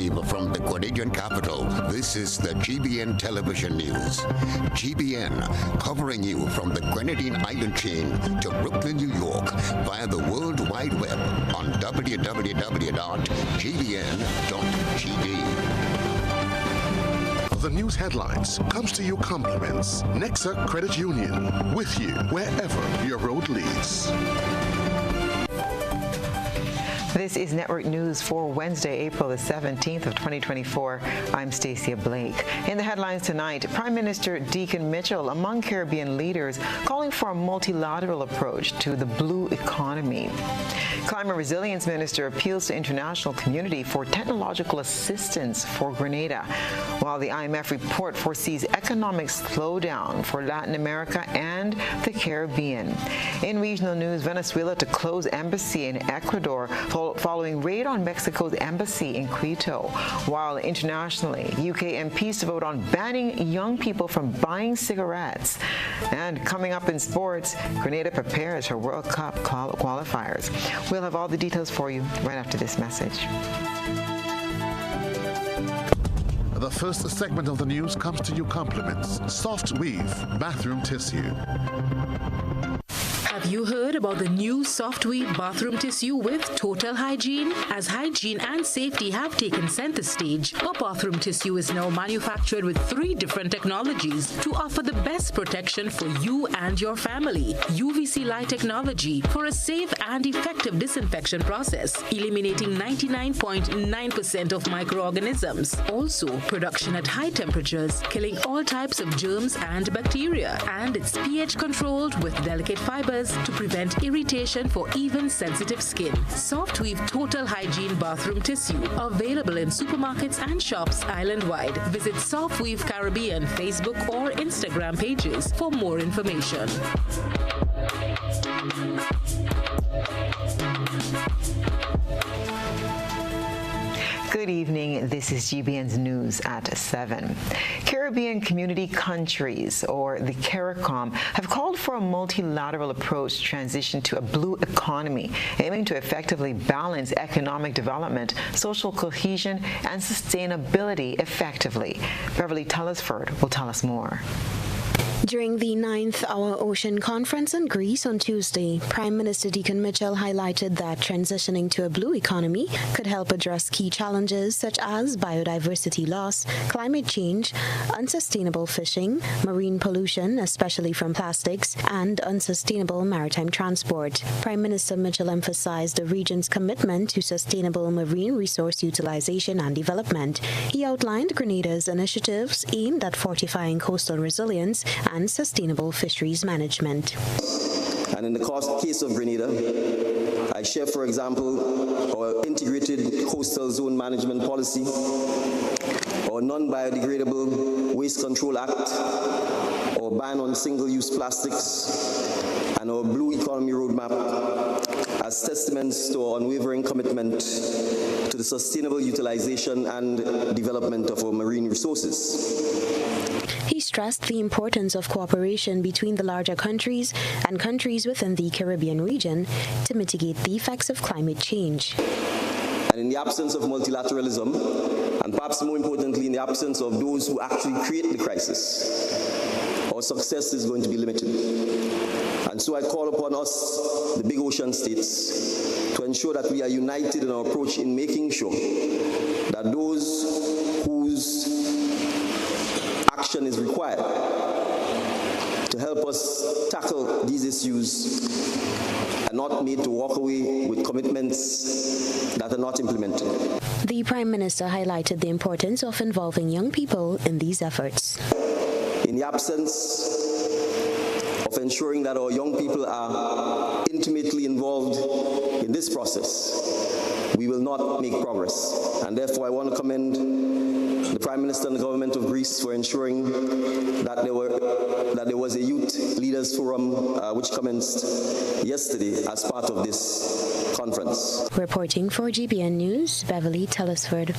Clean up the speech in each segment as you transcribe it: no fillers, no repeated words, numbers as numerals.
Live from the Grenadian capital, this is the GBN television news. GBN, covering you from the Grenadine Island chain to Brooklyn, New York, via the World Wide Web on www.gbn.tv. The news headlines comes to you compliments Nexa Credit Union, with you wherever your road leads. This is Network News for Wednesday, April the 17th of 2024. I'm Stasia Blake. In the headlines tonight, Prime Minister Deacon Mitchell among Caribbean leaders calling for a multilateral approach to the blue economy. Climate Resilience Minister appeals to international community for technological assistance for Grenada, while the IMF report foresees economic slowdown for Latin America and the Caribbean. In regional news, Venezuela to close embassy in Ecuador following raid on Mexico's embassy in Quito, while internationally, UK MPs to vote on banning young people from buying cigarettes. And coming up in sports, Grenada prepares for World Cup qualifiers. We'll have all the details for you right after this message. The first segment of the news comes to you compliments Soft Weave Bathroom Tissue. Have you heard about the new Soft Weave bathroom tissue with total hygiene? As hygiene and safety have taken center stage, our bathroom tissue is now manufactured with 3 different technologies to offer the best protection for you and your family. UVC light technology for a safe and effective disinfection process, eliminating 99.9% of microorganisms. Also, production at high temperatures, killing all types of germs and bacteria. And it's pH controlled with delicate fibers to prevent irritation for even sensitive skin. Soft Weave Total Hygiene Bathroom Tissue, available in supermarkets and shops island-wide. Visit Soft Weave Caribbean Facebook or Instagram pages for more information. Good evening. This is GBN's News at 7. Caribbean community countries, or the CARICOM, have called for a multilateral approach to transition to a blue economy, aiming to effectively balance economic development, social cohesion, and sustainability effectively. Beverly Tullisford will tell us more. During the 9th Our Ocean Conference in Greece on Tuesday, Prime Minister Deacon Mitchell highlighted that transitioning to a blue economy could help address key challenges such as biodiversity loss, climate change, unsustainable fishing, marine pollution, especially from plastics, and unsustainable maritime transport. Prime Minister Mitchell emphasized the region's commitment to sustainable marine resource utilization and development. He outlined Grenada's initiatives aimed at fortifying coastal resilience and sustainable fisheries management. And in the case of Grenada, I share, for example, our integrated coastal zone management policy, our non-biodegradable waste control act, our ban on single-use plastics, and our blue economy roadmap as testaments to our unwavering commitment to the sustainable utilization and development of our marine resources. He stressed the importance of cooperation between the larger countries and countries within the Caribbean region to mitigate the effects of climate change. And in the absence of multilateralism, and perhaps more importantly, in the absence of those who actually create the crisis, our success is going to be limited. And so I call upon us, the big ocean states, to ensure that we are united in our approach in making sure that those whose action is required to help us tackle these issues are not made to walk away with commitments that are not implemented. The Prime Minister highlighted the importance of involving young people in these efforts. In the absence of ensuring that our young people are intimately involved in this process, we will not make progress. And therefore, I want to commend the Prime Minister and the government of Greece for ensuring that there was a youth leaders forum which commenced yesterday as part of this conference. Reporting for GBN News, Beverly Telesford.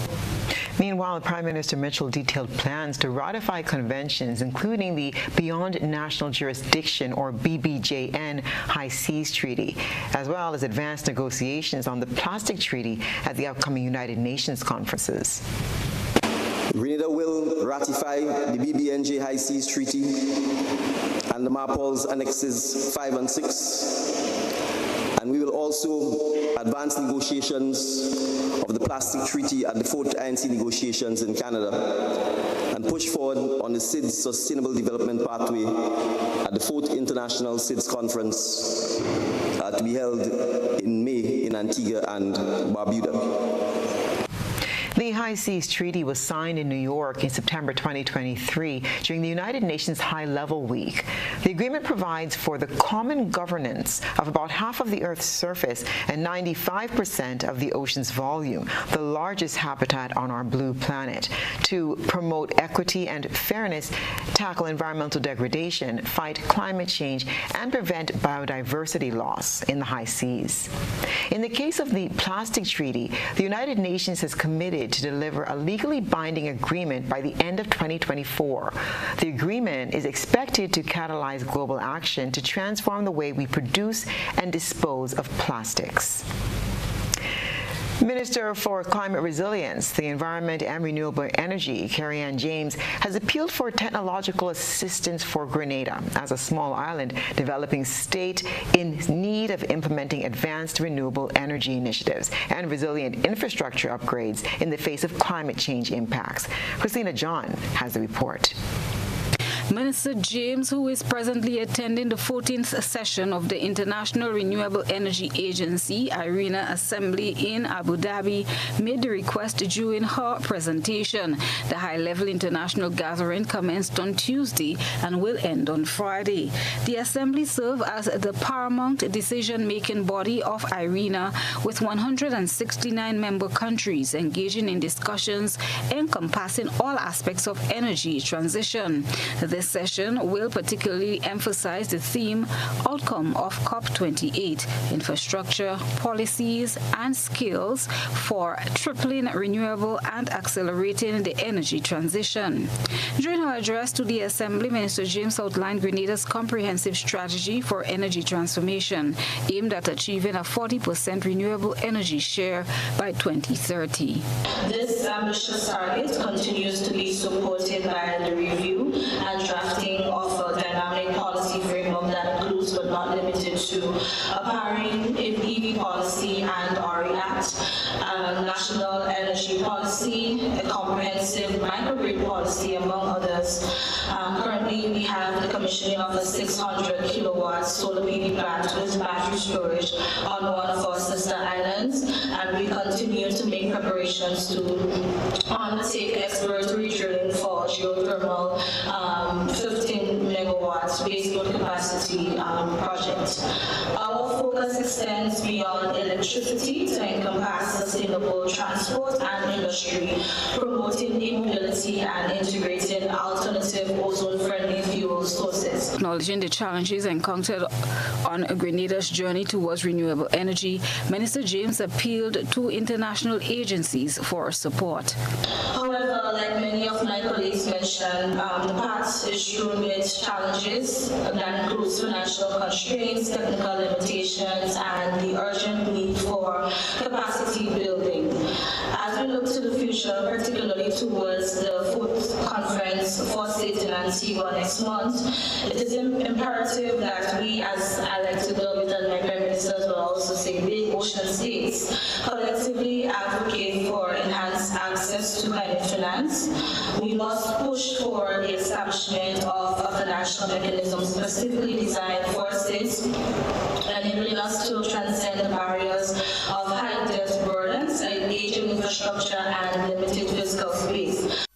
Meanwhile, Prime Minister Mitchell detailed plans to ratify conventions, including the Beyond National Jurisdiction, or BBJN, High Seas Treaty, as well as advance negotiations on the Plastic Treaty at the upcoming United Nations conferences. Grenada will ratify the BBNJ High Seas Treaty and the MARPOL's Annexes 5 and 6, and we will also advance negotiations of the Plastic Treaty at the 4th INC negotiations in Canada and push forward on the SIDS Sustainable Development Pathway at the 4th International SIDS Conference to be held in May in Antigua and Barbuda. The High Seas Treaty was signed in New York in September 2023 during the United Nations High-Level Week. The agreement provides for the common governance of about half of the Earth's surface and 95% of the ocean's volume, the largest habitat on our blue planet, to promote equity and fairness, tackle environmental degradation, fight climate change, and prevent biodiversity loss in the high seas. In the case of the Plastic Treaty, the United Nations has committed to deliver a legally binding agreement by the end of 2024. The agreement is expected to catalyze global action to transform the way we produce and dispose of plastics. Minister for Climate Resilience, the Environment and Renewable Energy, Carrie-Ann James, has appealed for technological assistance for Grenada as a small island developing state in need of implementing advanced renewable energy initiatives and resilient infrastructure upgrades in the face of climate change impacts. Christina John has the report. Minister James, who is presently attending the 14th session of the International Renewable Energy Agency, IRENA Assembly in Abu Dhabi, made the request during her presentation. The high-level international gathering commenced on Tuesday and will end on Friday. The Assembly serves as the paramount decision-making body of IRENA, with 169 member countries engaging in discussions encompassing all aspects of energy transition. This session will particularly emphasize the theme, outcome of COP28, infrastructure, policies, and skills for tripling renewable and accelerating the energy transition. During her address to the Assembly, Minister James outlined Grenada's comprehensive strategy for energy transformation, aimed at achieving a 40% renewable energy share by 2030. This ambitious target continues to be supported by the review and drafting of a dynamic policy framework that includes but not limited to a powering EV policy and RE Act, national energy policy, a comprehensive microgrid policy, among others. Currently, we have the commissioning of a 600 kilowatt solar PV plant with battery storage on one of our sister islands, and we continue to make preparations to undertake exploratory drilling for geothermal 15 megawatts baseload capacity project. Our focus extends beyond electricity to encompass sustainable transport and industry, promoting e-mobility and integrating alternative ozone-friendly fuel sources. Acknowledging the challenges encountered on Grenada's journey towards renewable energy, Minister James appealed to international agencies for support. However, like many of my colleagues mentioned, the path is strewn with challenges that includes financial constraints, technical limitations, and the urgent need for capacity building. As we look to the future, particularly towards the 4th conference for states in Antigua next month, it is imperative that we, as I like to do with my Prime Minister will also say, big ocean states, collectively advocate for enhanced access to climate finance. We must push for the establishment of a financial mechanism specifically designed for states, enabling us to transcend the barriers of high debt burdens, aging infrastructure, and limited fiscal space.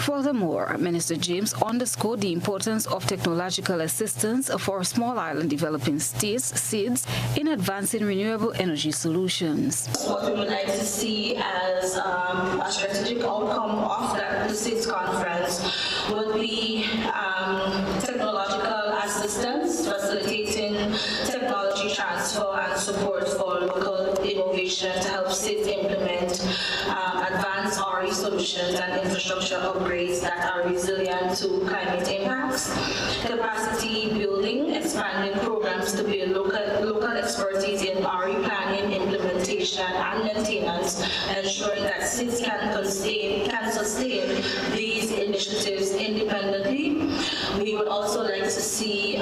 Further Furthermore, Minister James underscored the importance of technological assistance for small island developing states, SIDS, in advancing renewable energy solutions. What we would like to see as a strategic outcome of the SIDS conference would be technological assistance, facilitating technology transfer and support for local innovation to help SIDS implement advanced RE solutions and infrastructure upgrades that are resilient to climate impacts, capacity building, expanding programs to build local expertise in RE planning, implementation, and maintenance, ensuring that SIDS can sustain these initiatives independently. We would also like to see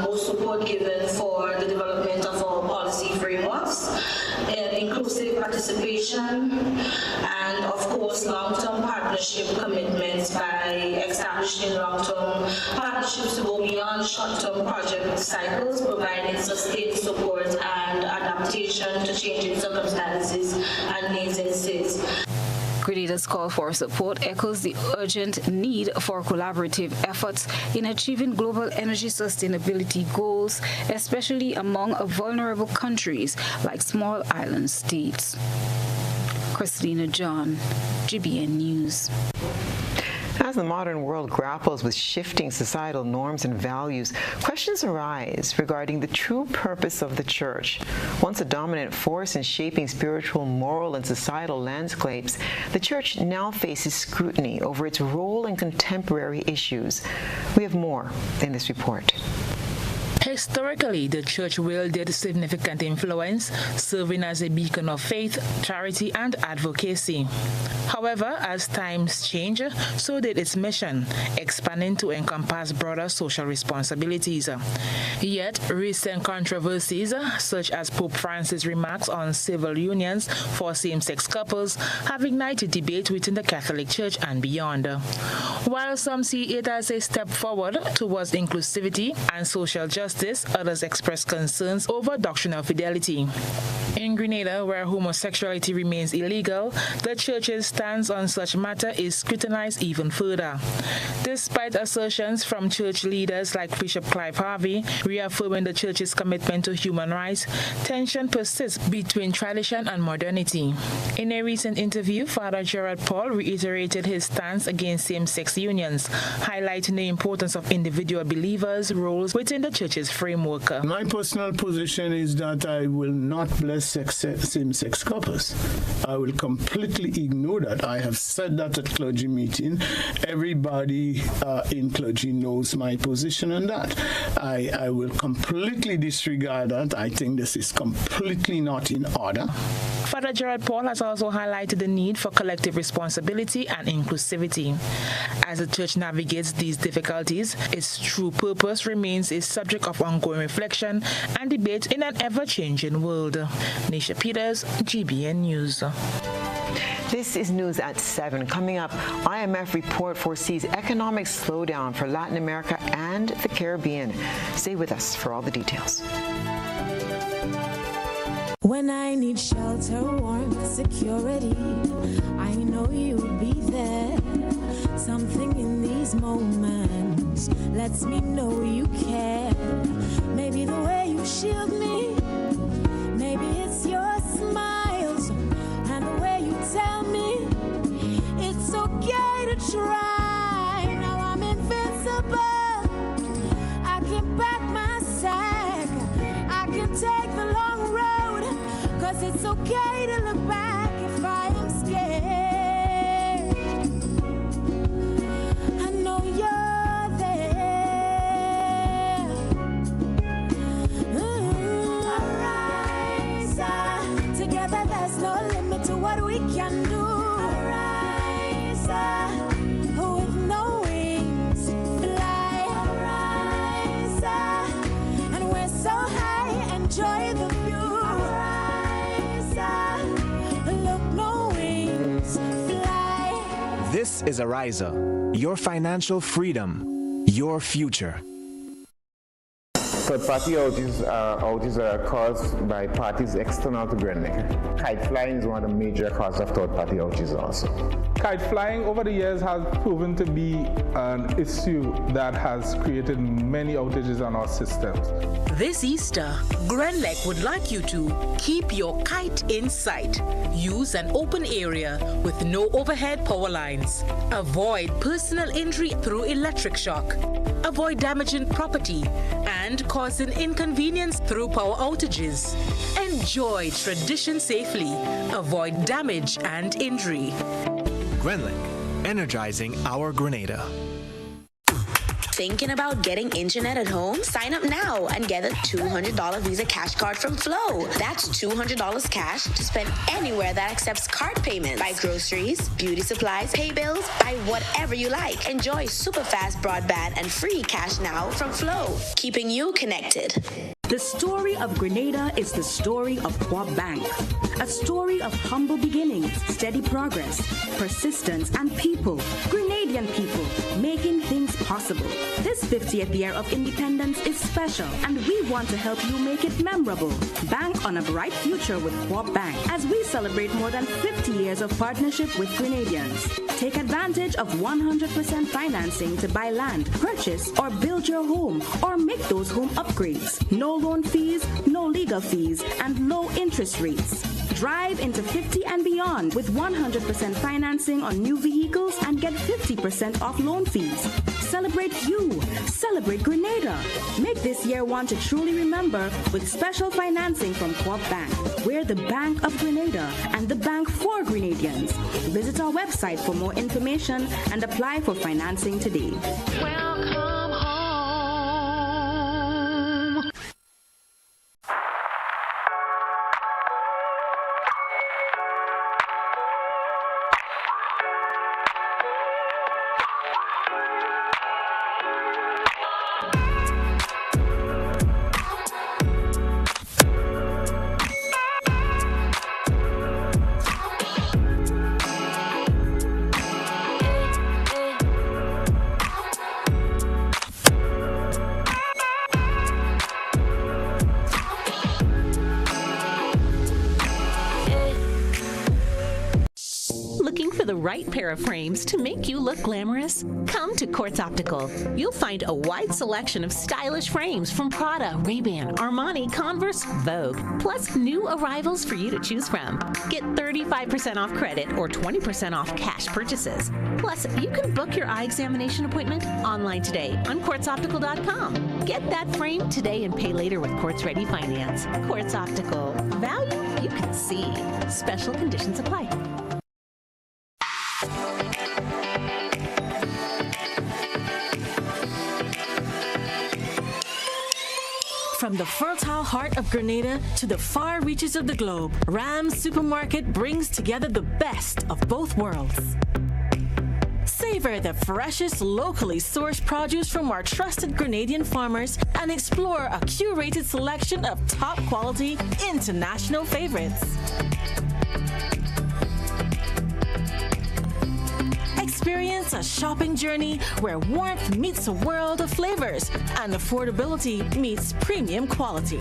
more support given for the development of our policy frameworks, inclusive participation, and of course long-term partnership commitments by establishing long-term partnerships to go beyond short-term project cycles, providing sustained support and adaptation to changing circumstances and needs in SIDS. Grenada's call for support echoes the urgent need for collaborative efforts in achieving global energy sustainability goals, especially among vulnerable countries like small island states. Christina John, GBN News. As the modern world grapples with shifting societal norms and values, questions arise regarding the true purpose of the church. Once a dominant force in shaping spiritual, moral, and societal landscapes, the church now faces scrutiny over its role in contemporary issues. We have more in this report. Historically, the church wielded significant influence, serving as a beacon of faith, charity, and advocacy. However, as times change, so did its mission, expanding to encompass broader social responsibilities. Yet, recent controversies, such as Pope Francis' remarks on civil unions for same-sex couples, have ignited debate within the Catholic Church and beyond. While some see it as a step forward towards inclusivity and social justice, others express concerns over doctrinal fidelity. In Grenada, where homosexuality remains illegal, the church's stance on such matter is scrutinized even further. Despite assertions from church leaders like Bishop Clive Harvey reaffirming the church's commitment to human rights, tension persists between tradition and modernity. In a recent interview, Father Gerard Paul reiterated his stance against same-sex unions, highlighting the importance of individual believers' roles within the church's framework. My personal position is that I will not bless same-sex couples. I will completely ignore that. I have said that at clergy meeting. Everybody in clergy knows my position on that. I will completely disregard that. I think this is completely not in order. Father Gerard Paul has also highlighted the need for collective responsibility and inclusivity. As the church navigates these difficulties, its true purpose remains a subject of ongoing reflection and debate in an ever-changing world. Nisha Peters, GBN News. This is news at 7. Coming up, IMF report foresees economic slowdown for Latin America and the Caribbean. Stay with us for all the details. When I need shelter, warmth, security, I know you'll be there. Something in these moments lets me know you care. Maybe the way you shield me, maybe it's your smiles and the way you tell me it's okay to try. Now I'm invincible. I can pack my sack. I can take the long road, 'cause it's okay to look back if I am scared. I know you're there. Arise, together there's no limit to what we can do. Arise, with no wings, fly. Arise, and we're so high, enjoy the view. This is Ariza, your financial freedom, your future. Third-party outages are caused by parties external to GBN. Kite flying is one of the major causes of third-party outages also. Kite flying over the years has proven to be an issue that has created many outages on our systems. This Easter, GBN would like you to keep your kite in sight. Use an open area with no overhead power lines. Avoid personal injury through electric shock. Avoid damaging property and causing inconvenience through power outages. Enjoy tradition safely. Avoid damage and injury. GBN, energizing our Grenada. Thinking about getting internet at home? Sign up now and get a $200 Visa cash card from Flow. That's $200 cash to spend anywhere that accepts card payments. Buy groceries, beauty supplies, pay bills, buy whatever you like. Enjoy super fast broadband and free cash now from Flow, keeping you connected. The story of Grenada is the story of Coop Bank. A story of humble beginnings, steady progress, persistence, and people. Grenadian people making things possible. This 50th year of independence is special, and we want to help you make it memorable. Bank on a bright future with Coop Bank as we celebrate more than 50 years of partnership with Grenadians. Take advantage of 100% financing to buy land, purchase, or build your home, or make those home upgrades. No loan fees, no legal fees, and low interest rates. Drive into 50 and beyond with 100% financing on new vehicles and get 50% off loan fees. Celebrate you. Celebrate Grenada. Make this year one to truly remember with special financing from Coop Bank. We're the Bank of Grenada and the bank for Grenadians. Visit our website for more information and apply for financing today. Welcome home. The right pair of frames to make you look glamorous? Come to Quartz Optical. You'll find a wide selection of stylish frames from Prada, Ray-Ban, Armani, Converse, Vogue, plus new arrivals for you to choose from. Get 35% off credit or 20% off cash purchases. Plus, you can book your eye examination appointment online today on quartzoptical.com. Get that frame today and pay later with Quartz Ready Finance. Quartz Optical. Value you can see. Special conditions apply. From the fertile heart of Grenada to the far reaches of the globe, Rams Supermarket brings together the best of both worlds. Savor the freshest, locally sourced produce from our trusted Grenadian farmers and explore a curated selection of top-quality international favorites. Experience a shopping journey where warmth meets a world of flavors and affordability meets premium quality.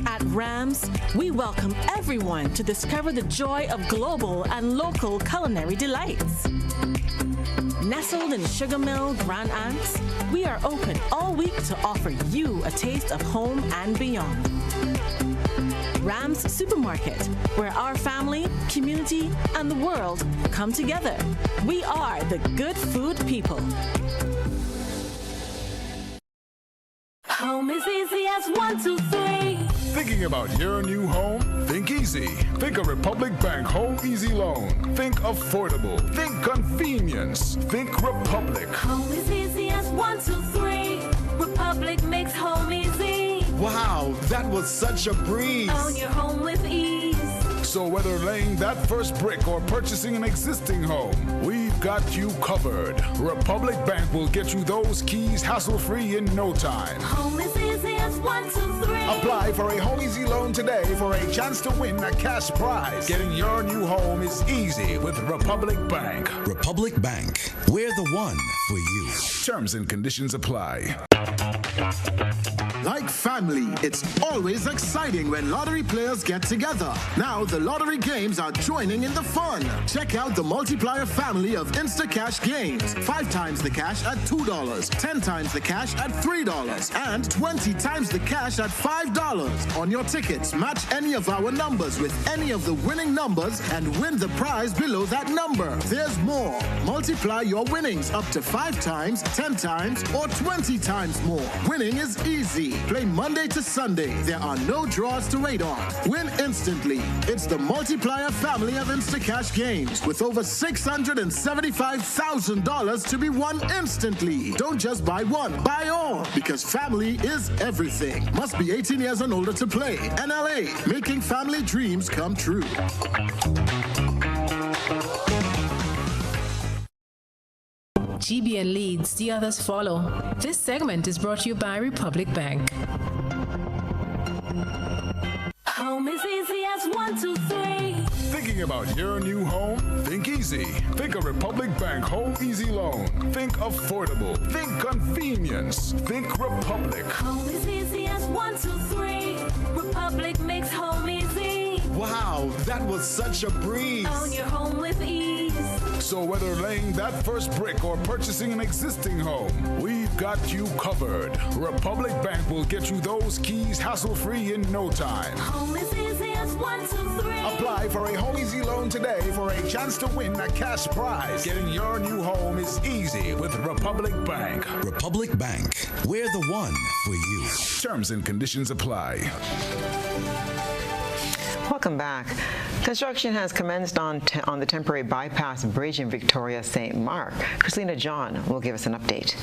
At Rams, we welcome everyone to discover the joy of global and local culinary delights. Nestled in Sugar Mill, Grand Anse, we are open all week to offer you a taste of home and beyond. Rams Supermarket, where our family, community, and the world come together. We are the good food people. Home is easy as 1, 2, 3. Thinking about your new home? Think easy. Think a Republic Bank Home Easy Loan. Think affordable. Think convenience. Think Republic. Home is easy as 1, 2, 3. Republic makes home easy. Wow, that was such a breeze. Own your home with ease. So whether laying that first brick or purchasing an existing home, we've got you covered. Republic Bank will get you those keys hassle-free in no time. Home is easy as 1, 2, 3. Apply for a Home Easy Loan today for a chance to win a cash prize. Getting your new home is easy with Republic Bank. Republic Bank, we're the one for you. Terms and conditions apply. Like family, it's always exciting when lottery players get together. Now the lottery games are joining in the fun. Check out the multiplier family of Instacash games. 5 times the cash at $2, 10 times the cash at $3, and 20 times the cash at $5. On your tickets, match any of our numbers with any of the winning numbers and win the prize below that number. There's more. Multiply your winnings up to 5 times, 10 times, or 20 times more. Winning is easy. Play Monday to Sunday. There are no draws to wait on. Win instantly. It's the multiplier family of Instacash games with over $675,000 to be won instantly. Don't just buy one, buy all, because family is everything. Must be 18 years and older to play. NLA, making family dreams come true. GBN leads, the others follow. This segment is brought to you by Republic Bank. Home is easy as 1, 2, 3. Thinking about your new home? Think easy. Think a Republic Bank Home Easy Loan. Think affordable. Think convenience. Think Republic. Home is easy as 1, 2, 3. Republic makes home easy. Wow, that was such a breeze. Own your home with ease. So whether laying that first brick or purchasing an existing home, we've got you covered. Republic Bank will get you those keys hassle-free in no time. Home is easy as 1, 2, 3. Apply for a Home Easy Loan today for a chance to win a cash prize. Getting your new home is easy with Republic Bank. Republic Bank, we're the one for you. Terms and conditions apply. Welcome back. Construction has commenced on the temporary bypass bridge in Victoria St. Mark. Christina John will give us an update.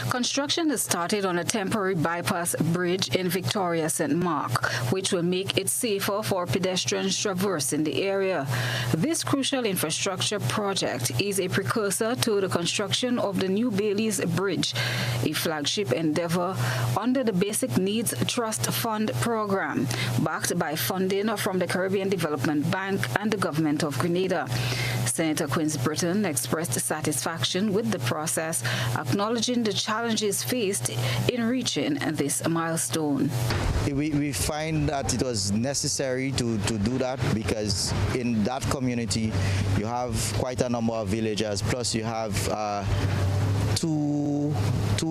Construction has started on a temporary bypass bridge in Victoria St. Mark, which will make it safer for pedestrians traversing the area. This crucial infrastructure project is a precursor to the construction of the New Bailey's Bridge, a flagship endeavor under the Basic Needs Trust Fund program, backed by funding from the Caribbean Development Bank and the Government of Grenada. Senator Quince Britton expressed satisfaction with the process, acknowledging the challenges faced in reaching this milestone. We find that it was necessary to do that because in that community you have quite a number of villagers, plus you have two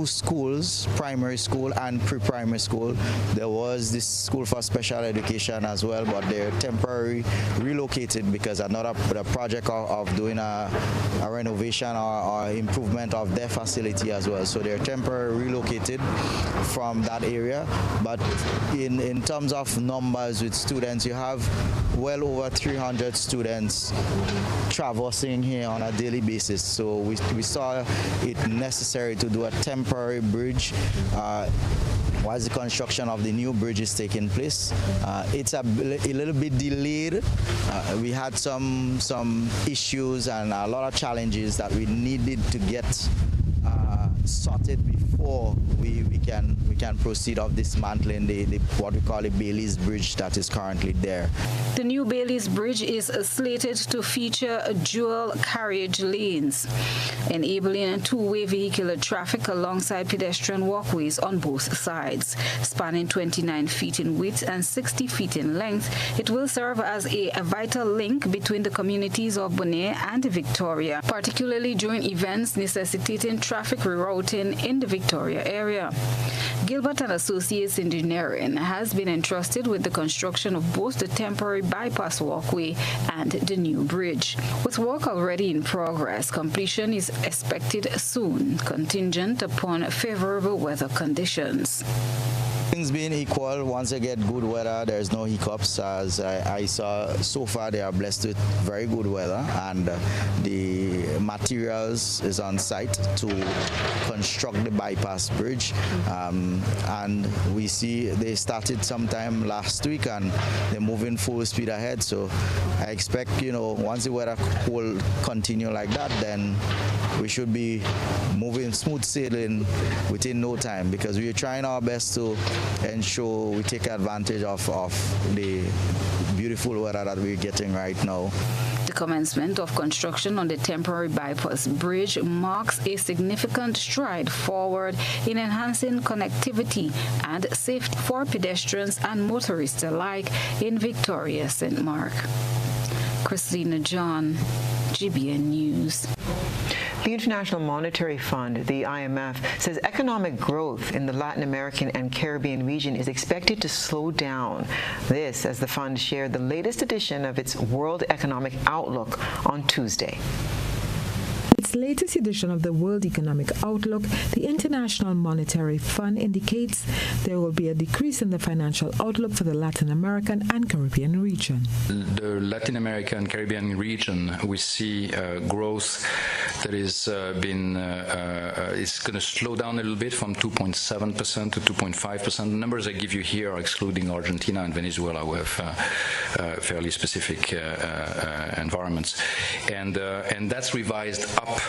schools, primary school and pre-primary school. There was this school for special education as well, but they're temporarily relocated because another project of doing a renovation or improvement of their facility as well. So they're temporarily relocated from that area. But in terms of numbers with students, you have well over 300 students traversing here on a daily basis. So we saw it necessary to do a temporary bridge while the construction of the new bridge is taking place. It's a little bit delayed. We had some issues and a lot of challenges that we needed to get sorted before we can proceed of dismantling the what we call the Bailey's Bridge that is currently there. The new Bailey's Bridge is slated to feature dual carriage lanes, enabling two-way vehicular traffic alongside pedestrian walkways on both sides. Spanning 29 feet in width and 60 feet in length, it will serve as a vital link between the communities of Bonaire and Victoria, particularly during events necessitating traffic rerouting in the Victoria area. Gilbert & Associates Engineering has been entrusted with the construction of both the temporary bypass walkway and the new bridge. With work already in progress, completion is expected soon, contingent upon favorable weather conditions. Things being equal, once they get good weather, there's no hiccups. As I saw so far, they are blessed with very good weather, and the materials is on site to construct the bypass bridge. And we see they started sometime last week, and they're moving full speed ahead. So I expect, once the weather will continue like that, then we should be moving smooth sailing within no time, because we are trying our best to ensure we take advantage of the beautiful weather that we're getting right now. The commencement of construction on the temporary bypass bridge marks a significant stride forward in enhancing connectivity and safety for pedestrians and motorists alike in Victoria, St. Mark. Christina John, GBN News. The International Monetary Fund, the IMF, says economic growth in the Latin American and Caribbean region is expected to slow down. This as the fund shared the latest edition of its World Economic Outlook on Tuesday. Its latest edition of the World Economic Outlook, the International Monetary Fund indicates there will be a decrease in the financial outlook for the Latin American and Caribbean region. The Latin American and Caribbean region, we see growth that is is going to slow down a little bit from 2.7% to 2.5%. The numbers I give you here are excluding Argentina and Venezuela, who have fairly specific environments, and that's revised up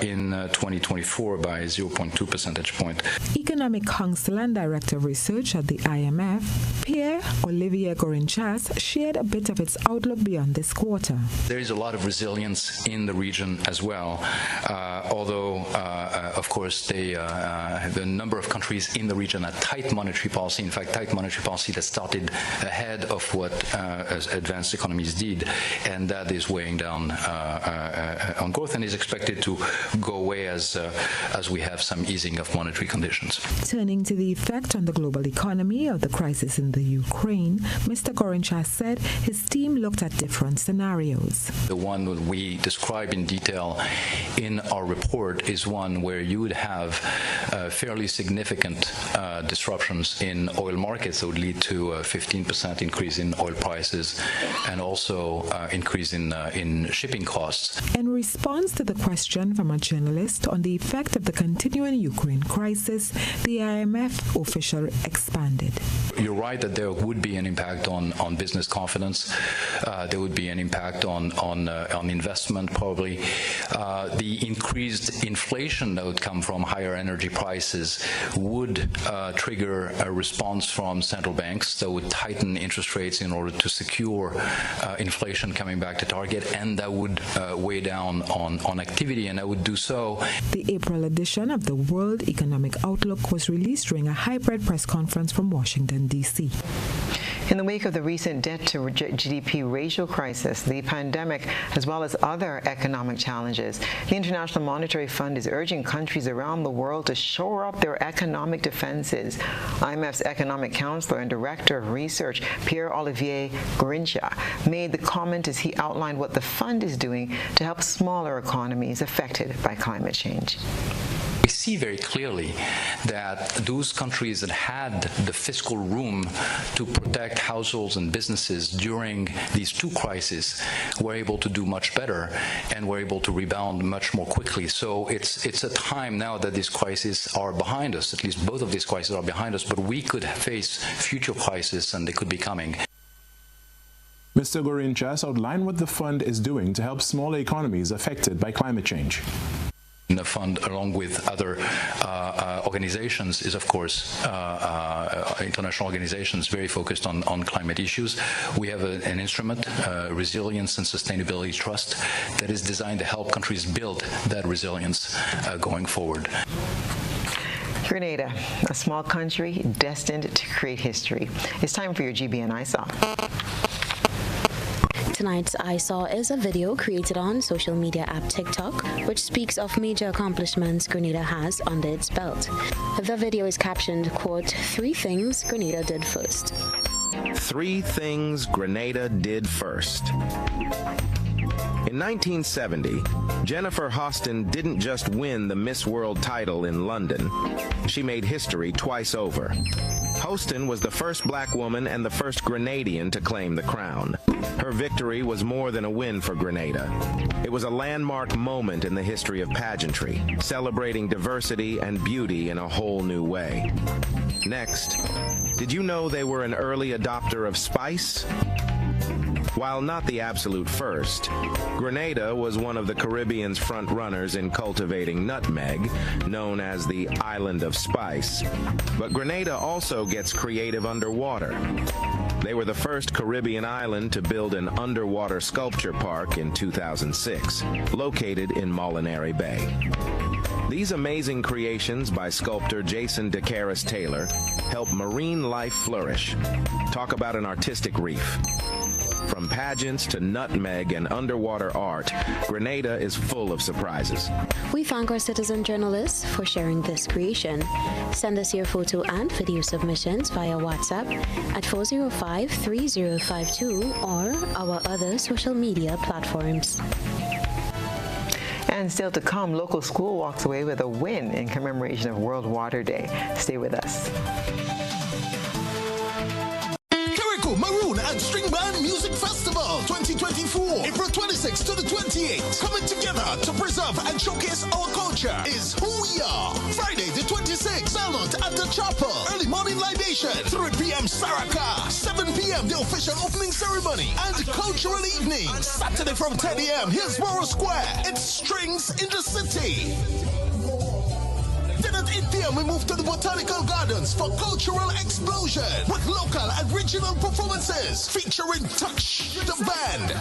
in 2024 by 0.2 percentage point. Economic Counselor and Director of Research at the IMF, Pierre-Olivier Gorinchas, shared a bit of its outlook beyond this quarter. There is a lot of resilience in the region as well, although, of course, the number of countries in the region had tight monetary policy, in fact, tight monetary policy that started ahead of what advanced economies did, and that is weighing down on growth and is expected to go away as we have some easing of monetary conditions. Turning to the effect on the global economy of the crisis in the Ukraine, Mr. Gorinchas said his team looked at different scenarios. The one that we describe in detail in our report is one where you would have fairly significant disruptions in oil markets that would lead to a 15% increase in oil prices and also increase in shipping costs. In response to the question from a journalist on the effect of the continuing Ukraine crisis, the IMF official expanded. You're right that there would be an impact on business confidence. There would be an impact on investment, probably. The increased inflation that would come from higher energy prices would trigger a response from central banks that would tighten interest rates in order to secure inflation coming back to target, and that would weigh down on activity, and that would do so. The April edition of the World Economic Outlook was released during a hybrid press conference from Washington, D.C. In the wake of the recent debt-to-GDP ratio crisis, the pandemic, as well as other economic challenges, the International Monetary Fund is urging countries around the world to shore up their economic defenses. IMF's economic counselor and director of research, Pierre-Olivier Gorinchas, made the comment as he outlined what the fund is doing to help smaller economies affected by climate change. We see very clearly that those countries that had the fiscal room to protect households and businesses during these two crises were able to do much better and were able to rebound much more quickly. So it's a time now that these crises are behind us, at least both of these crises are behind us, but we could face future crises and they could be coming. Mr. Gorinchas outlined what the fund is doing to help smaller economies affected by climate change. The fund, along with other organizations, is of course international organizations very focused on climate issues. We have an instrument, Resilience and Sustainability Trust, that is designed to help countries build that resilience going forward. Grenada, a small country destined to create history. It's time for your GBN I Saw. Tonight's I Saw is a video created on social media app TikTok, which speaks of major accomplishments Grenada has under its belt. The video is captioned, quote, 3 things Grenada did first. 3 things Grenada did first. In 1970, Jennifer Hostin didn't just win the Miss World title in London. She made history twice over. Hostin was the first black woman and the first Grenadian to claim the crown. Her victory was more than a win for Grenada. It was a landmark moment in the history of pageantry, celebrating diversity and beauty in a whole new way. Next, did you know they were an early adopter of spice? While not the absolute first, Grenada was one of the Caribbean's front runners in cultivating nutmeg, known as the Island of Spice. But Grenada also gets creative underwater. They were the first Caribbean island to build an underwater sculpture park in 2006, located in Molinary Bay. These amazing creations by sculptor Jason DeCaris Taylor help marine life flourish. Talk about an artistic reef. From pageants to nutmeg and underwater art, Grenada is full of surprises. We thank our citizen journalists for sharing this creation. Send us your photo and video submissions via WhatsApp at 405-3052 or our other social media platforms. And still to come, local school walks away with a win in commemoration of World Water Day. Stay with us. Maroon and String Band Music Festival 2024, April 26th to the 28th. Coming together to preserve and showcase our culture is who we are. Friday the 26th, Belmont at the Chapel. Early morning libation, 3 p.m. Saraka, 7 p.m. the official opening ceremony and cultural evening. Saturday from 10 a.m. Hillsborough Square. It's Strings in the City. Then at 8 p.m. we move to the Botanical Gardens for Cultural Explosion with local and regional performances featuring Touch the Band.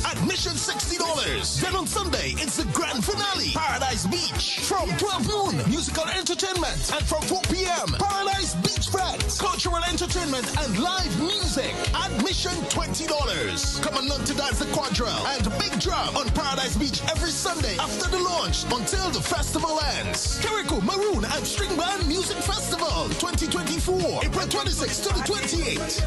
Admission $60. Then on Sunday, it's the grand finale, Paradise Beach. From 12 noon, musical entertainment. And from 4 p.m., Paradise Beach Bands, cultural entertainment and live music. Admission $20. Come and learn to dance the quadrille and big drum on Paradise Beach every Sunday after the launch until the festival ends. Kirikou Maroon and String Band Music Festival 2024, April 26th to the 28th.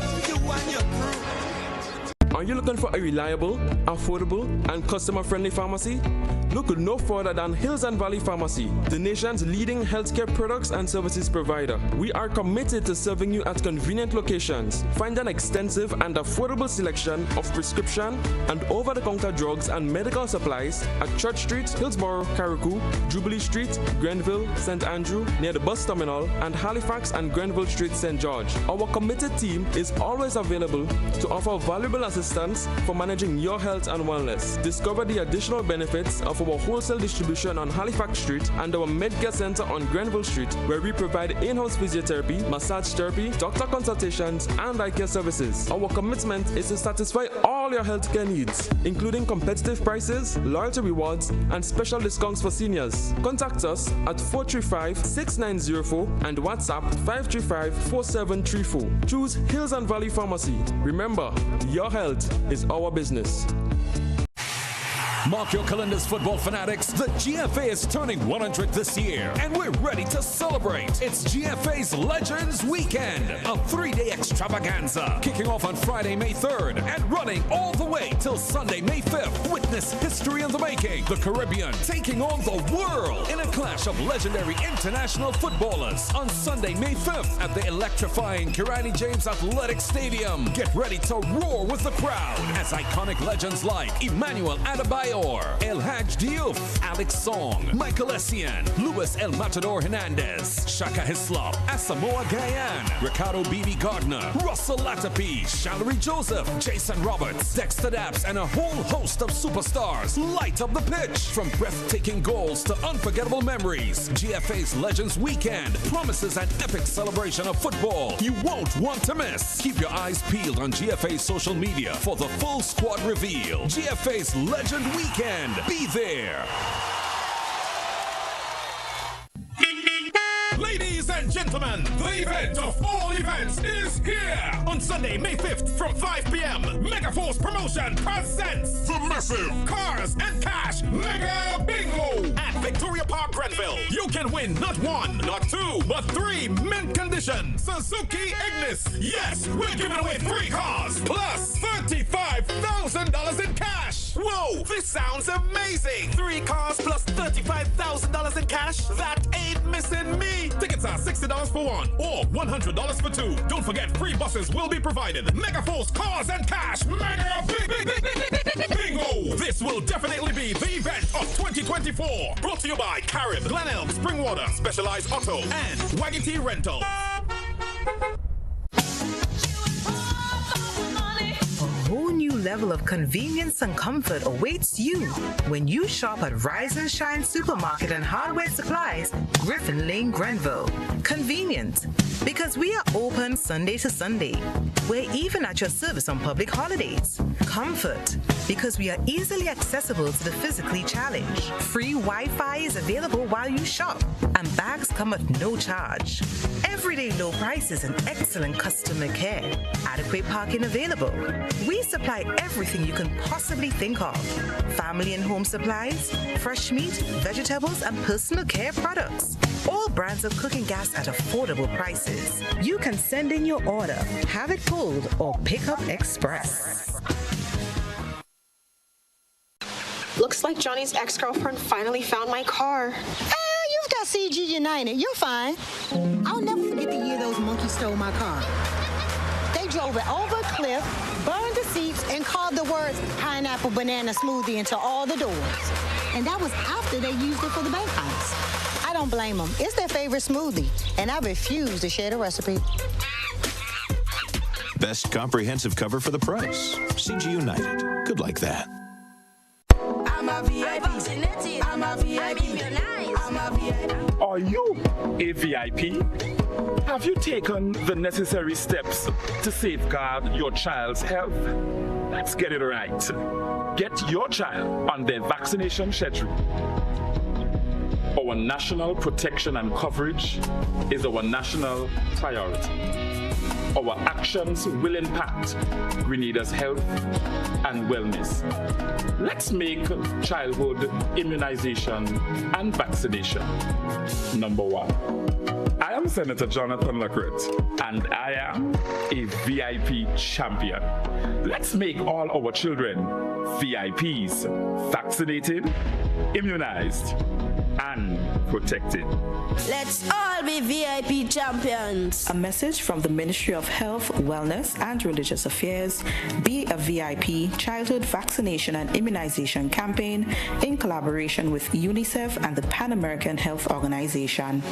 Are you looking for a reliable, affordable, and customer-friendly pharmacy? Look no further than Hills and Valley Pharmacy, the nation's leading healthcare products and services provider. We are committed to serving you at convenient locations. Find an extensive and affordable selection of prescription and over-the-counter drugs and medical supplies at Church Street, Hillsborough, Kirikou, Jubilee Street, Grenville, St. Andrew, near the bus terminal, and Halifax and Grenville Street, St. George. Our committed team is always available to offer valuable assistance for managing your health and wellness. Discover the additional benefits of our wholesale distribution on Halifax Street and our Medcare Center on Grenville Street, where we provide in-house physiotherapy, massage therapy, doctor consultations, and eye care services. Our commitment is to satisfy all your healthcare needs, including competitive prices, loyalty rewards, and special discounts for seniors. Contact us at 435-6904 and WhatsApp 535-4734. Choose Hills and Valley Pharmacy. Remember, your health is our business. Mark your calendars, football fanatics. The GFA is turning 100 this year, and we're ready to celebrate. It's GFA's Legends Weekend, a 3-day extravaganza, kicking off on Friday, May 3rd, and running all the way till Sunday, May 5th. Witness history in the making. The Caribbean taking on the world in a clash of legendary international footballers on Sunday, May 5th at the electrifying Kirani James Athletic Stadium. Get ready to roar with the crowd as iconic legends like Emmanuel Adebayo, El Haj Diouf, Alex Song, Michael Essien, Luis El Matador Hernandez, Shaka Hislop, Asamoah Gyan, Ricardo Bibi Gardner, Russell Latapi, Shallery Joseph, Jason Roberts, Dexter Daps, and a whole host of superstars light up the pitch. From breathtaking goals to unforgettable memories, GFA's Legends Weekend promises an epic celebration of football you won't want to miss. Keep your eyes peeled on GFA's social media for the full squad reveal. GFA's Legend Weekend. Be there. Ladies and gentlemen, the event of all events is here! On Sunday, May 5th from 5 p.m., Megaforce Promotion presents the massive Cars and Cash Mega Bingo at Victoria Park, Grenville. You can win not one, not two, but 3 mint condition Suzuki Ignis. Yes, we're giving away 3 cars plus $35,000 in cash. Whoa, this sounds amazing! 3 cars plus $35,000 in cash? That ain't missing me! Tickets are $60 for 1 or $100 for 2. Don't forget, free buses will be provided. Megaforce Cars and Cash Mega Bingo! This will definitely be the event of 2024. Brought to you by Carib, Glenelg, Springwater, Specialized Auto, and Waggity Rental. A whole new level of convenience and comfort awaits you when you shop at Rise and Shine Supermarket and Hardware Supplies, Griffin Lane, Grenville. Convenient, because we are open Sunday to Sunday. We're even at your service on public holidays. Comfort, because we are easily accessible to the physically challenged. Free Wi-Fi is available while you shop, and bags come at no charge. Everyday low prices and excellent customer care. Adequate parking available. We supply everything you can possibly think of. Family and home supplies, fresh meat, vegetables, and personal care products. All brands of cooking gas at affordable prices. You can send in your order, have it pulled, or pick up express. Looks like Johnny's ex-girlfriend finally found my car. You've got CG United. You're fine. I'll never forget the year those monkeys stole my car. They drove it over a cliff, burned the seats, and called the words pineapple banana smoothie into all the doors. And that was after they used it for the bank heist. I don't blame them. It's their favorite smoothie, and I refuse to share the recipe. Best comprehensive cover for the price. CG United. Good like that. I'm a VIP. I'm a VIP. I'm a VIP. Are you a VIP? Have you taken the necessary steps to safeguard your child's health? Let's get it right. Get your child on their vaccination schedule. Our national protection and coverage is our national priority. Our actions will impact Grenada's health and wellness. Let's make childhood immunization and vaccination number one. I am Senator Jonathan Lacrette, and I am a VIP champion. Let's make all our children VIPs, vaccinated, immunized, and protected. Let's all be VIP champions. A message from the Ministry of Health, Wellness, and Religious Affairs. Be a VIP Childhood Vaccination and Immunization Campaign in collaboration with UNICEF and the Pan American Health Organization.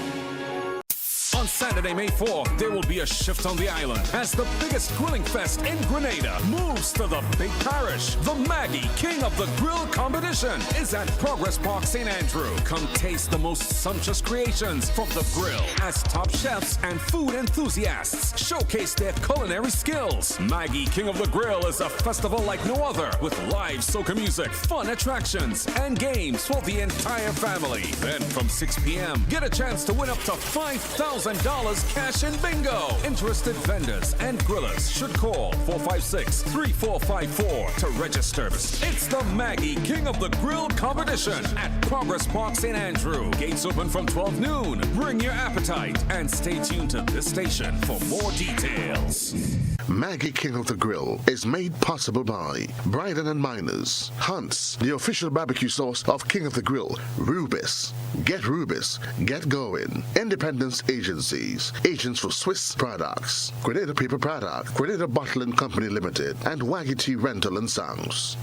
On Saturday, May 4th, there will be a shift on the island as the biggest grilling fest in Grenada moves to the big parish. The Maggie King of the Grill competition is at Progress Park, St. Andrew. Come taste the most sumptuous creations from the grill as top chefs and food enthusiasts showcase their culinary skills. Maggie King of the Grill is a festival like no other with live soca music, fun attractions, and games for the entire family. Then from 6 p.m., get a chance to win up to $5,000 cash in bingo. Interested vendors and grillers should call 456-3454 to register. It's the Maggie King of the Grill competition at Progress Park, St. Andrew. Gates open from 12 noon. Bring your appetite and stay tuned to this station for more details. Maggie King of the Grill is made possible by Bryden and Miners, Hunt's, the official barbecue sauce of King of the Grill, Rubis, Get Going, Independence Agencies, agents for Swiss products, Grenada Paper Product, Grenada Bottling Company Limited, and Waggy Tea Rental and Sounds.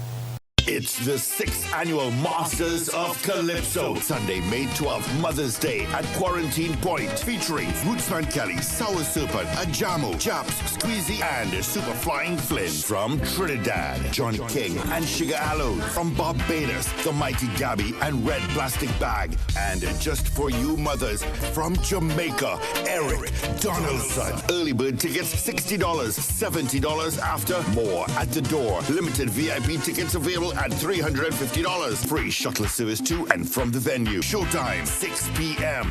It's the 6th annual Masters of Calypso. Sunday, May 12th, Mother's Day at Quarantine Point. Featuring Rootsman Kelly, Sour Serpent, Ajamo, Chaps, Squeezy, and Super Flying Flynn. From Trinidad, Johnny King and Sugar Aloe. From Barbados, The Mighty Gabby and Red Plastic Bag. And just for you mothers, from Jamaica, Eric Donaldson. Early bird tickets $60, $70 after. More at the door. Limited VIP tickets available at $350. Free shuttle service to and from the venue. Showtime, 6 p.m.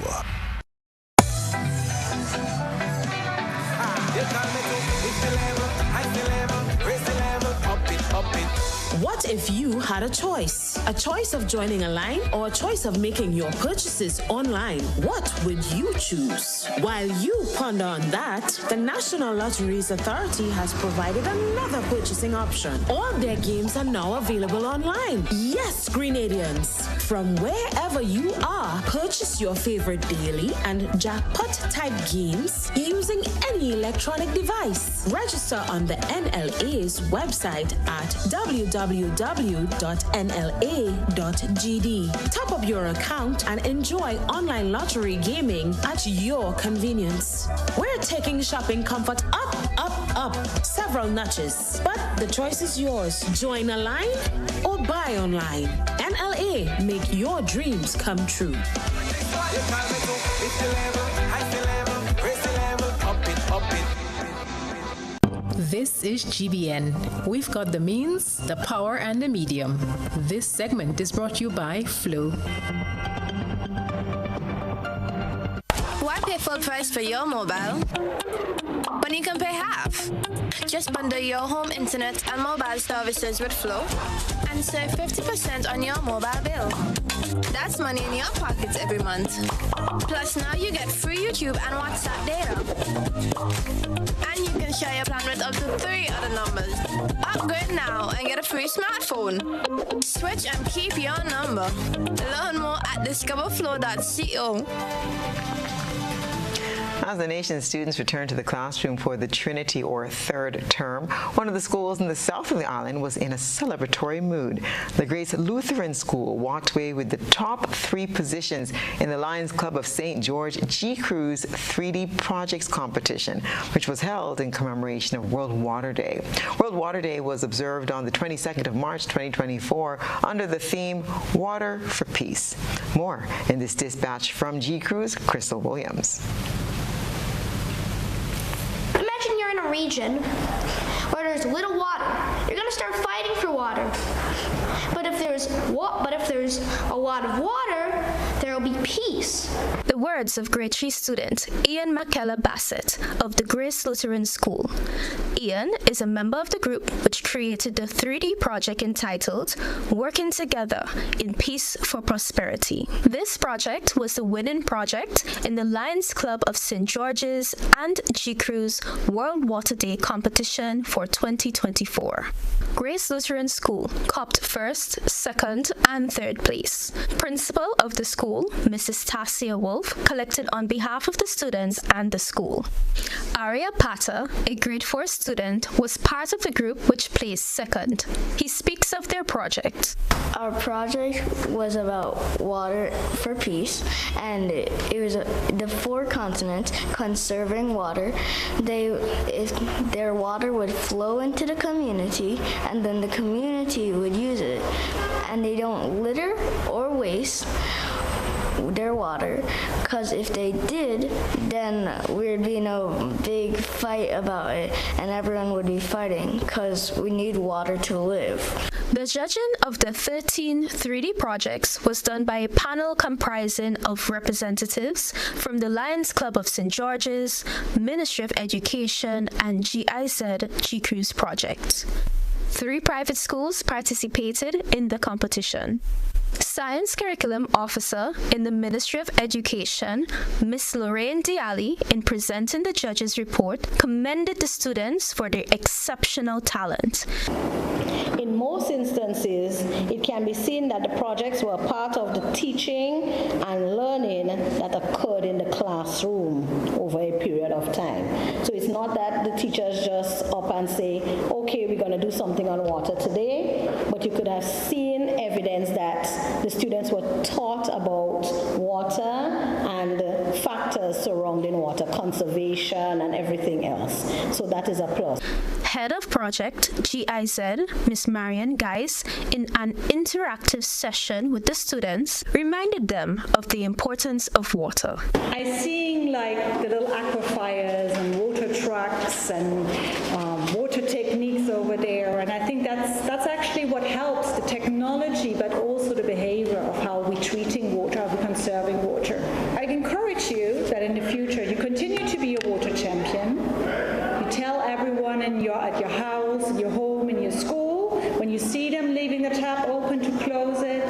What if you had a choice? A choice of joining a line or a choice of making your purchases online? What would you choose? While you ponder on that, the National Lotteries Authority has provided another purchasing option. All their games are now available online. Yes, Grenadians. From wherever you are, purchase your favorite daily and jackpot type games using any any electronic device. Register on the NLA's website at www.nla.gd. Top up your account and enjoy online lottery gaming at your convenience. We're taking shopping comfort up, several notches. But the choice is yours. Join a line or buy online. NLA, make your dreams come true. This is GBN. We've got the means, the power, and the medium. This segment is brought to you by Flow. Why pay full price for your mobile when you can pay half? Just bundle your home internet and mobile services with Flow and save 50% on your mobile bill. That's money in your pockets every month. Plus now you get free YouTube and WhatsApp data. And you can share your plan with up to 3 other numbers. Upgrade now and get a free smartphone. Switch and keep your number. Learn more at discoverflow.co. As the nation's students return to the classroom for the Trinity or third term, one of the schools in the south of the island was in a celebratory mood. The Grace Lutheran School walked away with the top 3 positions in the Lions Club of St. George G. Cruz 3D Projects competition, which was held in commemoration of World Water Day. World Water Day was observed on the 22nd of March 2024 under the theme Water for Peace. More in this dispatch from G. Cruz, Crystal Williams. Imagine you're in a region where there's little water. You're going to start fighting for water. But if there's a lot of water, there will be peace. The words of grade 3 student Ian McKellar Bassett of the Grace Lutheran School. Ian is a member of the group which created the 3D project entitled Working Together in Peace for Prosperity. This project was the winning project in the Lions Club of St. George's and G. Cruz World Water Day competition for 2024. Grace Lutheran School copped 1st, 2nd, and 3rd place. Principal of the school, Mrs. Stasia collected on behalf of the students and the school. Arya Pata, a grade 4 student, was part of the group which placed 2nd. He speaks of their project. Our project was about water for peace, and it was the 4 continents conserving water. Their water would flow into the community, and then the community would use it. And they don't litter or waste their water, because if they did, then there'd be no big fight about it and everyone would be fighting, because we need water to live. The judging of the 13 3D projects was done by a panel comprising of representatives from the Lions Club of St. George's, Ministry of Education, and GIZ G. Cruz project. 3 private schools participated in the competition. Science Curriculum Officer in the Ministry of Education, Ms. Lorraine Diali, in presenting the judges' report, commended the students for their exceptional talent. In most instances, it can be seen that the projects were part of the teaching and learning that occurred in the classroom over a period of time. So it's not that the teachers just up and say, okay, we're going to do something on water today, but you could have seen evidence that the students were taught about water and factors surrounding water, conservation and everything else. So that is a plus. Head of Project GIZ, Ms. Marian Geis, in an interactive session with the students, reminded them of the importance of water. I see like the little aquifers and water trucks and water techniques over there, and I think that's actually what helps the technology, but also the behavior of how we're treating water, how we're conserving water. I'd encourage you that in the future you continue to be a water champion. You tell everyone at your house, your home, in your school, when you see them leaving the tap open, to close it,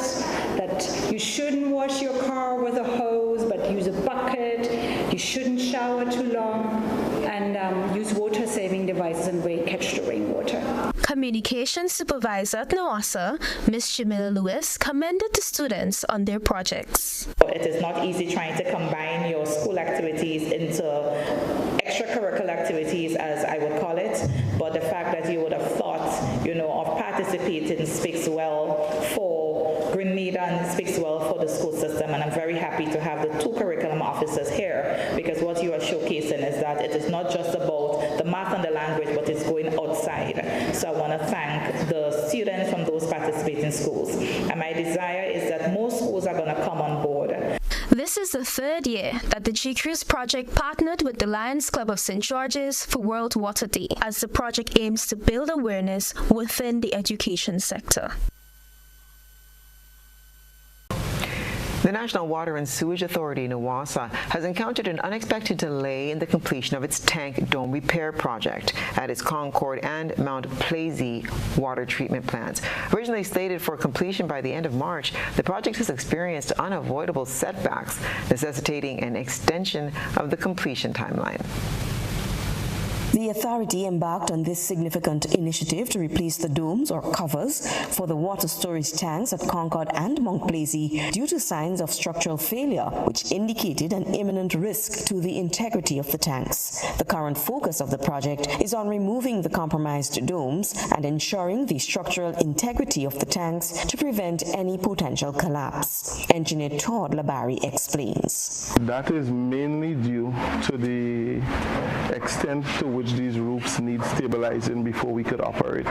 that you shouldn't wash your car with a hose, but use a bucket. You shouldn't shower too long, and use water-saving devices and catch the rainwater. Communication Supervisor at NOASA, Ms. Jamila Lewis, commended the students on their projects. It is not easy trying to combine your school activities into extracurricular activities, as I would call it, but the fact that you would have thought, of participating speaks well for Grenada and speaks well for the school system, and I'm very happy to have the two curriculum officers here, because what you are showcasing is that it is not just about the math and the language, but it's going outside. So I want to thank the students from those participating schools, and my desire is that more schools are going to come on board. This is the third year that the GCRIS project partnered with the Lions Club of St. George's for World Water Day, as the project aims to build awareness within the education sector. The National Water and Sewage Authority, NWASA, has encountered an unexpected delay in the completion of its tank dome repair project at its Concord and Mount Plaisy water treatment plants. Originally slated for completion by the end of March, the project has experienced unavoidable setbacks, necessitating an extension of the completion timeline. The authority embarked on this significant initiative to replace the domes or covers for the water storage tanks at Concord and Mount Plaisy due to signs of structural failure, which indicated an imminent risk to the integrity of the tanks. The current focus of the project is on removing the compromised domes and ensuring the structural integrity of the tanks to prevent any potential collapse. Engineer Todd Labari explains. That is mainly due to the extent to which these roofs need stabilizing before we could operate.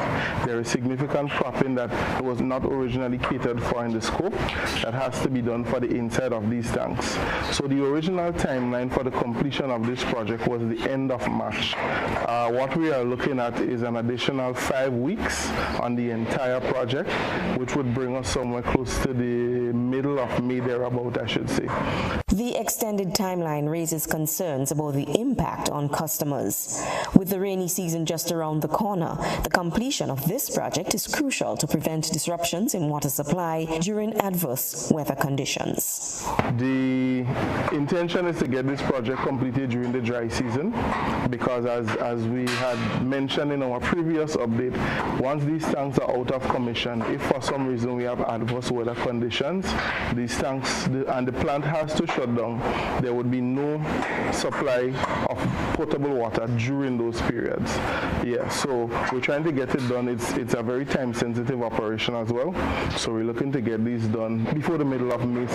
There is significant propping that was not originally catered for in the scope that has to be done for the inside of these tanks. So the original timeline for the completion of this project was the end of March. What we are looking at is an additional 5 weeks on the entire project, which would bring us somewhere close to the middle of May, thereabout, I should say. The extended timeline raises concerns about the impact on customers. With the rainy season just around the corner, the completion of this project is crucial to prevent disruptions in water supply during adverse weather conditions. The intention is to get this project completed during the dry season, because as we had mentioned in our previous update, once these tanks are out of commission, if for some reason we have adverse weather conditions, these tanks and the plant has to shut down, there would be no supply of potable water during those periods. Yeah, so we're trying to get it done. It's a very time-sensitive operation as well, so we're looking to get these done before the middle of May.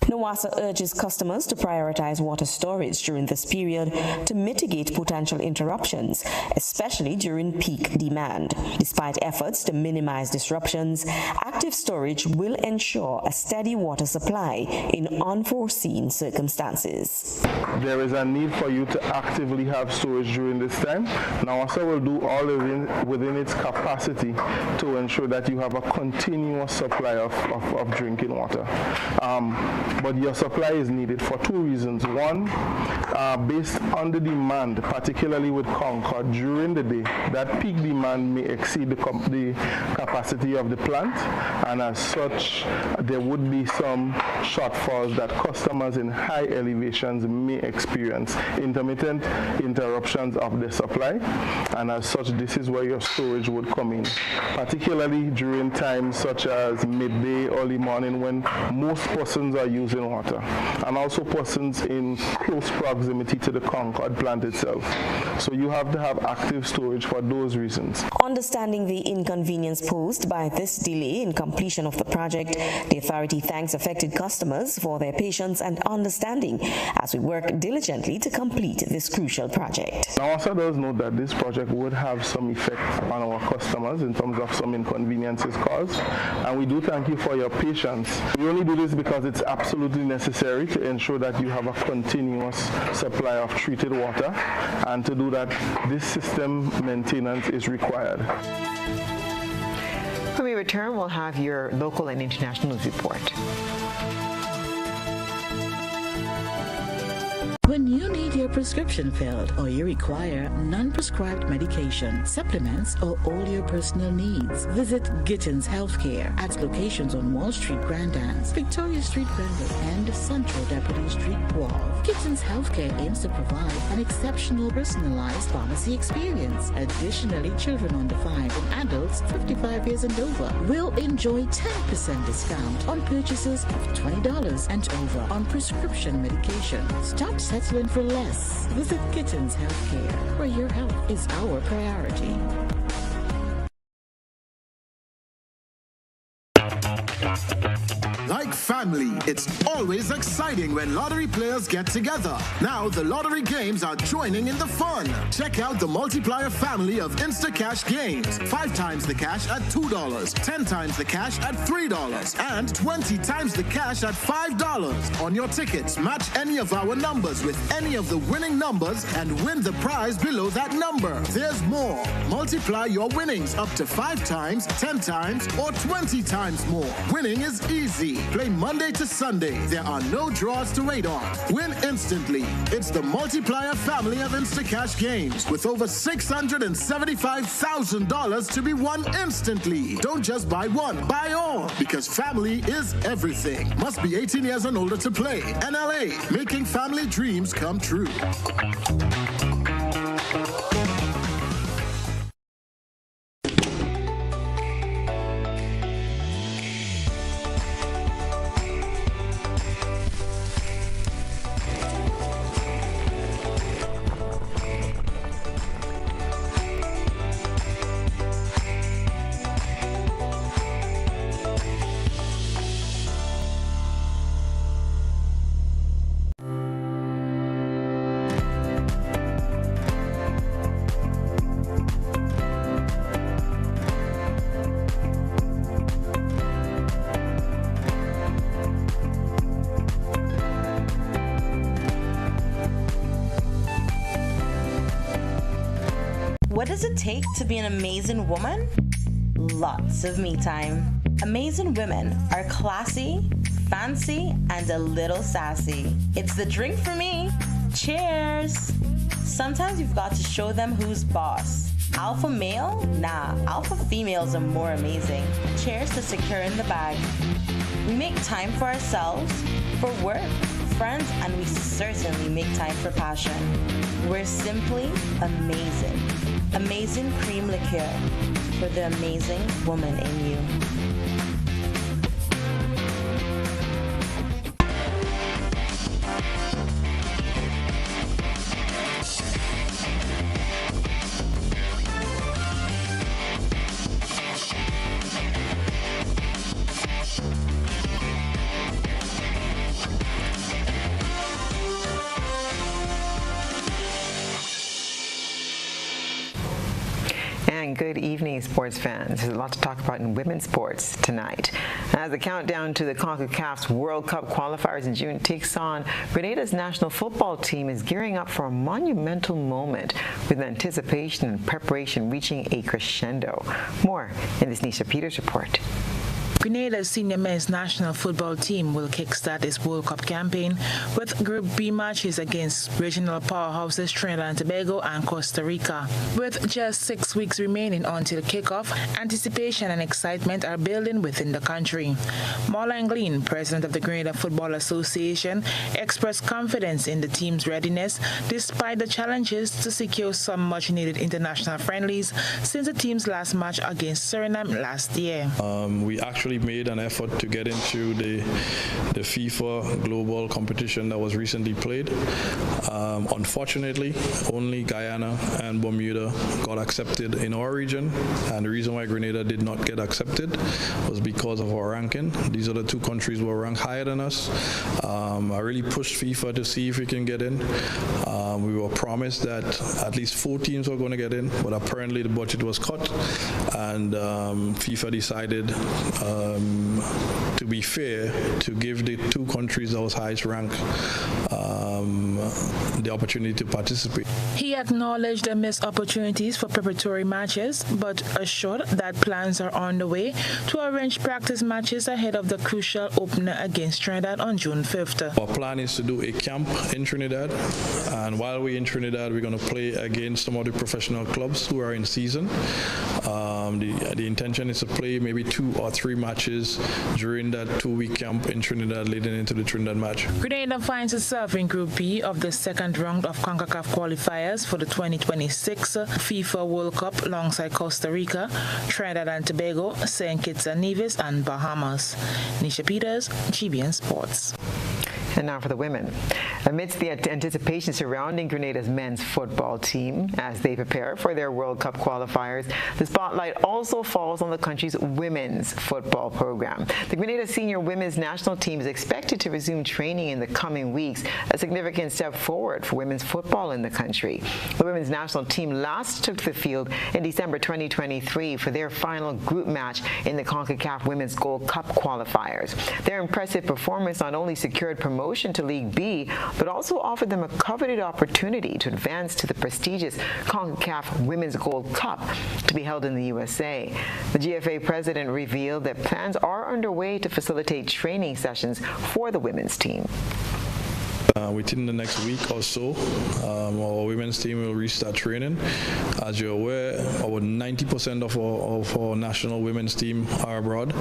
NWASA urges customers to prioritize water storage during this period to mitigate potential interruptions, especially during peak demand. Despite efforts to minimize disruptions, active storage will ensure a steady water supply in unforeseen circumstances. There is a need for you to actively have storage during this time. NWASA will do all within its capacity to ensure that you have a continuous supply of drinking water. But your supply is needed for two reasons. One, based on the demand, particularly with Concord during the day, that peak demand may exceed the capacity of the plant, and as such, there would be some shortfalls that customers in high elevations may experience, intermittent interruptions of the supply, and as such, this is where your storage would come in, particularly during times such as midday, early morning, when most persons are using water, and also persons in close proximity to the Concord plant itself. So you have to have active storage for those reasons. Understanding the inconvenience posed by this delay in completion of the project, the authority thanks affected customers for their patience and understanding as we work diligently to complete this crucial project. NWASA does note that this project would have some effect on our customers in terms of some inconveniences caused, and we do thank you for your patience. We only do this because it's absolutely necessary to ensure that you have a continuous supply of treated water, and to do that, this system maintenance is required. When we return, we'll have your local and international news report. When you need your prescription filled or you require non-prescribed medication, supplements, or all your personal needs, visit Gittins Healthcare at locations on Wall Street, Grand Anse, Victoria Street, Grenville, and Central Deputy Street, Wharf. Gittins Healthcare aims to provide an exceptional personalized pharmacy experience. Additionally, children under 5 and adults 55 years and over will enjoy 10% discount on purchases of $20 and over on prescription medication. Stop settling for less. Visit Gittins Healthcare, where your health is our priority. Like family, it's always exciting when lottery players get together. Now the lottery games are joining in the fun. Check out the multiplier family of Instacash games. 5 times the cash at $2, 10 times the cash at $3, and 20 times the cash at $5. On your tickets, match any of our numbers with any of the winning numbers and win the prize below that number. There's more. Multiply your winnings up to 5 times, 10 times, or 20 times more. Winning is easy. Play Monday to Sunday. There are no draws to wait on. Win instantly. It's the multiplier family of Instacash games with over $675,000 to be won instantly. Don't just buy one, buy all, because family is everything. Must be 18 years and older to play. NLA, making family dreams come true. What does it take to be an amazing woman? Lots of me time. Amazing women are classy, fancy, and a little sassy. It's the drink for me. Cheers! Sometimes you've got to show them who's boss. Alpha male? Nah, alpha females are more amazing. Cheers to securing the bag. We make time for ourselves, for work, friends, and we certainly make time for passion. We're simply amazing. Amazing cream liqueur for the amazing woman in you. And good evening, sports fans. There's a lot to talk about in women's sports tonight. As the countdown to the CONCACAF's World Cup qualifiers in June takes on, Grenada's national football team is gearing up for a monumental moment with anticipation and preparation reaching a crescendo. More in this Nisha Peters report. Grenada's senior men's national football team will kickstart its World Cup campaign with Group B matches against regional powerhouses Trinidad and Tobago and Costa Rica. With just 6 weeks remaining until kickoff, anticipation and excitement are building within the country. Marlon Glean, president of the Grenada Football Association, expressed confidence in the team's readiness despite the challenges to secure some much-needed international friendlies since the team's last match against Suriname last year. We actually made an effort to get into the FIFA global competition that was recently played. Unfortunately, only Guyana and Bermuda got accepted in our region, and the reason why Grenada did not get accepted was because of our ranking. These other two countries were ranked higher than us. I really pushed FIFA to see if we can get in. We were promised that at least 4 teams were going to get in, but apparently the budget was cut, and FIFA decided to be fair, to give the 2 countries that was highest ranked the opportunity to participate. He acknowledged the missed opportunities for preparatory matches, but assured that plans are on the way to arrange practice matches ahead of the crucial opener against Trinidad on June 5th. Our plan is to do a camp in Trinidad, and while we're in Trinidad, we're going to play against some of the professional clubs who are in season. The intention is to play maybe 2 or 3 matches during that 2-week camp in Trinidad leading into the Trinidad match. Grenada finds itself in Group B of the second round of CONCACAF qualifiers for the 2026 FIFA World Cup alongside Costa Rica, Trinidad and Tobago, St. Kitts and Nevis, and Bahamas. Nisha Peters, GBN Sports. And now for the women. Amidst the anticipation surrounding Grenada's men's football team as they prepare for their World Cup qualifiers, the spotlight also falls on the country's women's football program. The Grenada senior women's national team is expected to resume training in the coming weeks, a significant step forward for women's football in the country. The women's national team last took to the field in December 2023 for their final group match in the CONCACAF Women's Gold Cup qualifiers. Their impressive performance not only secured promotion to League B, but also offered them a coveted opportunity to advance to the prestigious CONCACAF Women's Gold Cup to be held in the USA. The GFA president revealed that plans are underway to facilitate training sessions for the women's team. Within the next week or so, our women's team will restart training. As you're aware, over 90% of our national women's team are abroad,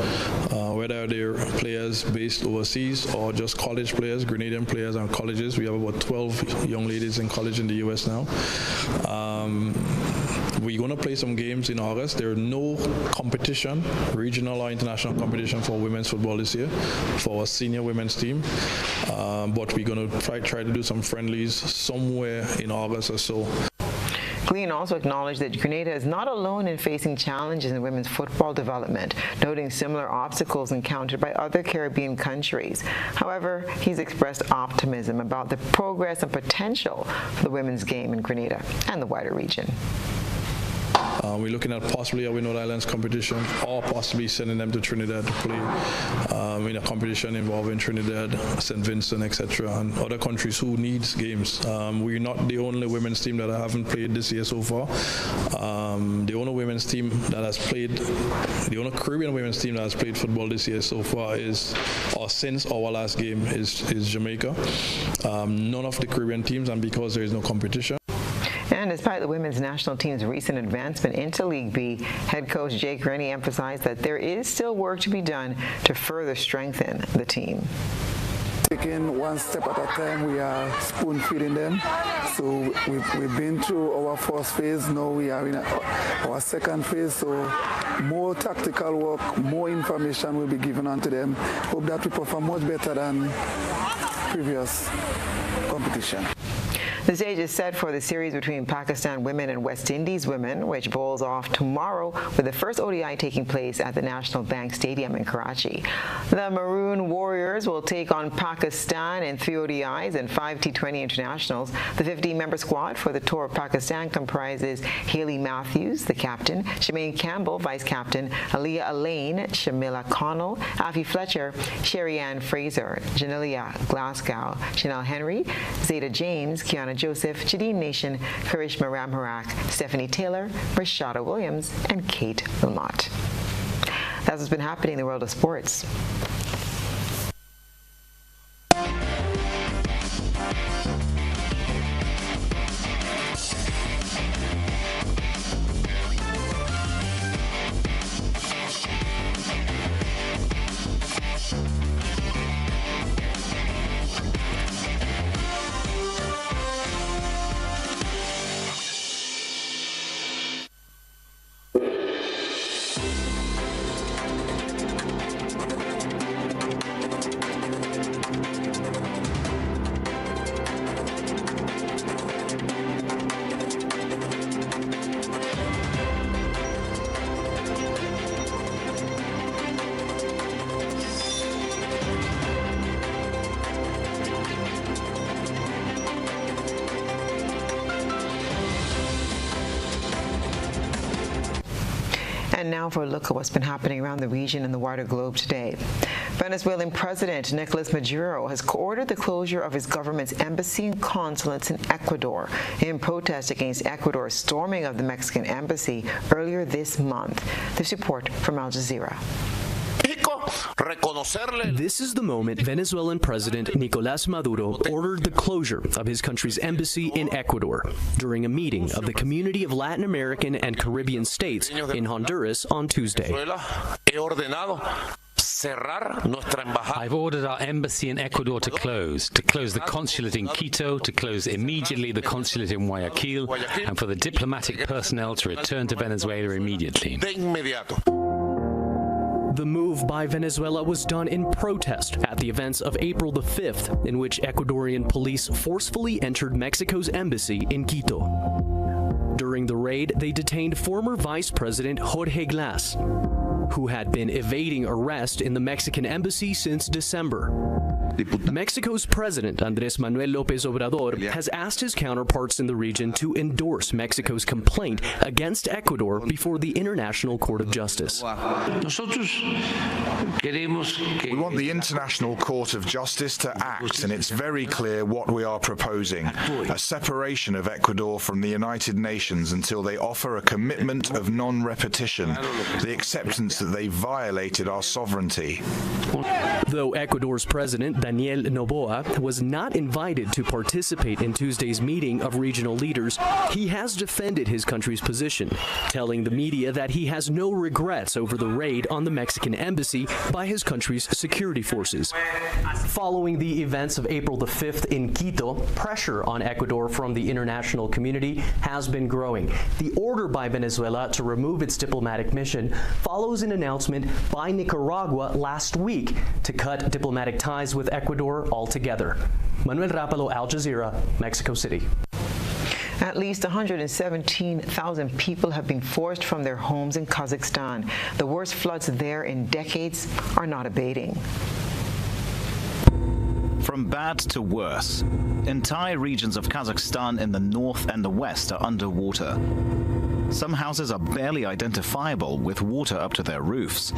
whether they're players based overseas or just college players, Grenadian players and colleges. We have about 12 young ladies in college in the US now. We're going to play some games in August. There are no competition, regional or international competition for women's football this year for our senior women's team. But we're going to try to do some friendlies somewhere in August or so. Glean also acknowledged that Grenada is not alone in facing challenges in women's football development, noting similar obstacles encountered by other Caribbean countries. However, he's expressed optimism about the progress and potential for the women's game in Grenada and the wider region. We're looking at possibly a Windward Islands competition or possibly sending them to Trinidad to play in a competition involving Trinidad, St. Vincent, etc., and other countries who needs games. We're not the only women's team that haven't played this year so far. The only women's team that has played, the only Caribbean women's team that has played football this year so far is, or since our last game, is Jamaica. None of the Caribbean teams, and because there is no competition. And despite the women's national team's recent advancement into League B, head coach Jake Rennie emphasized that there is still work to be done to further strengthen the team. Taking one step at a time, we are spoon feeding them. So we've been through our first phase, now we are in our second phase. So more tactical work, more information will be given on to them. Hope that we perform much better than previous competition. The stage is set for the series between Pakistan women and West Indies women, which bowls off tomorrow with the first ODI taking place at the National Bank Stadium in Karachi. The Maroon Warriors will take on Pakistan in 3 ODIs and 5 T20 internationals. The 15-member squad for the tour of Pakistan comprises Hayley Matthews, the captain, Shemaine Campbell, vice-captain, Aliyah Alain, Shamila Connell, Afi Fletcher, Sherry Ann Fraser, Janelia Glasgow, Chanel Henry, Zeta James, Kiana Joseph, Jadine Nation, Karishma Ramharak, Stephanie Taylor, Rashada Williams, and Kate Wilmot. That's what's been happening in the world of sports. And now for a look at what's been happening around the region and the wider globe today. Venezuelan President Nicolas Maduro has ordered the closure of his government's embassy and consulates in Ecuador in protest against Ecuador's storming of the Mexican embassy earlier this month. This report from Al Jazeera. This is the moment Venezuelan President Nicolás Maduro ordered the closure of his country's embassy in Ecuador during a meeting of the Community of Latin American and Caribbean States in Honduras on Tuesday. I've ordered our embassy in Ecuador to close the consulate in Quito, to close immediately the consulate in Guayaquil, and for the diplomatic personnel to return to Venezuela immediately. The The move by Venezuela was done in protest at the events of April the 5th, in which Ecuadorian police forcefully entered Mexico's embassy in Quito. During the raid, they detained former Vice President Jorge Glass, who had been evading arrest in the Mexican embassy since December. Mexico's President Andrés Manuel López Obrador has asked his counterparts in the region to endorse Mexico's complaint against Ecuador before the International Court of Justice. We want the International Court of Justice to act, and it's very clear what we are proposing: a separation of Ecuador from the United Nations until they offer a commitment of non-repetition, the acceptance that they violated our sovereignty. Though Ecuador's President Daniel Noboa was not invited to participate in Tuesday's meeting of regional leaders, he has defended his country's position, telling the media that he has no regrets over the raid on the Mexican embassy by his country's security forces. Following the events of April the 5th in Quito, pressure on Ecuador from the international community has been growing. The order by Venezuela to remove its diplomatic mission follows an announcement by Nicaragua last week to cut diplomatic ties with Ecuador altogether. Manuel Rapalo, Al Jazeera, Mexico City. At least 117,000 people have been forced from their homes in Kazakhstan. The worst floods there in decades are not abating. From bad to worse, entire regions of Kazakhstan in the north and the west are underwater. Some houses are barely identifiable with water up to their roofs.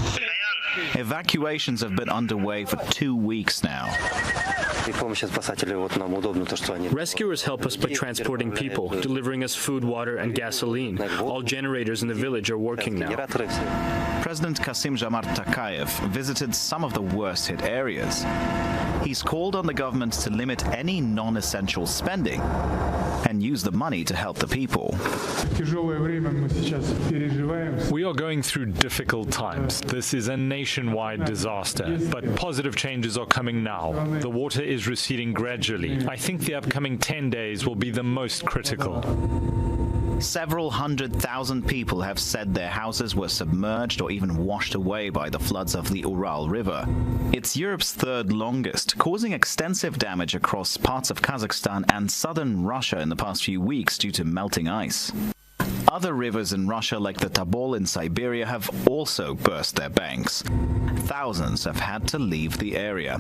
Evacuations have been underway for 2 weeks now. Rescuers help us by transporting people, delivering us food, water, and gasoline. All generators in the village are working now. President Kassym-Jomart Tokayev visited some of the worst-hit areas. He's called on the government to limit any non-essential spending and use the money to help the people. We are going through difficult times. This is a nationwide disaster, but positive changes are coming now. The water is receding gradually. I think the upcoming 10 days will be the most critical. Several 100,000 people have said their houses were submerged or even washed away by the floods of the Ural River. It's Europe's third longest, causing extensive damage across parts of Kazakhstan and southern Russia in the past few weeks due to melting ice. Other rivers in Russia, like the Tabol in Siberia, have also burst their banks. Thousands have had to leave the area.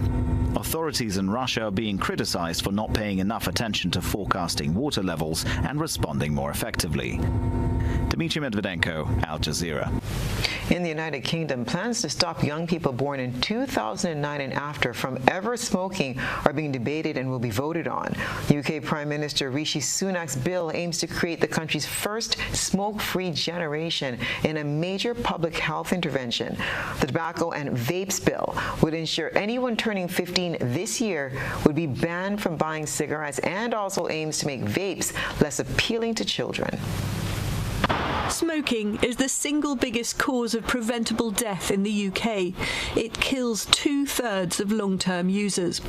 Authorities in Russia are being criticized for not paying enough attention to forecasting water levels and responding more effectively. Dmitry Medvedenko, Al Jazeera. In the United Kingdom, plans to stop young people born in 2009 and after from ever smoking are being debated and will be voted on. UK Prime Minister Rishi Sunak's bill aims to create the country's first smoke-free generation in a major public health intervention. The tobacco and vapes bill would ensure anyone turning 15 this year would be banned from buying cigarettes and also aims to make vapes less appealing to children. Smoking is the single biggest cause of preventable death in the UK. It kills 2/3 of long-term users.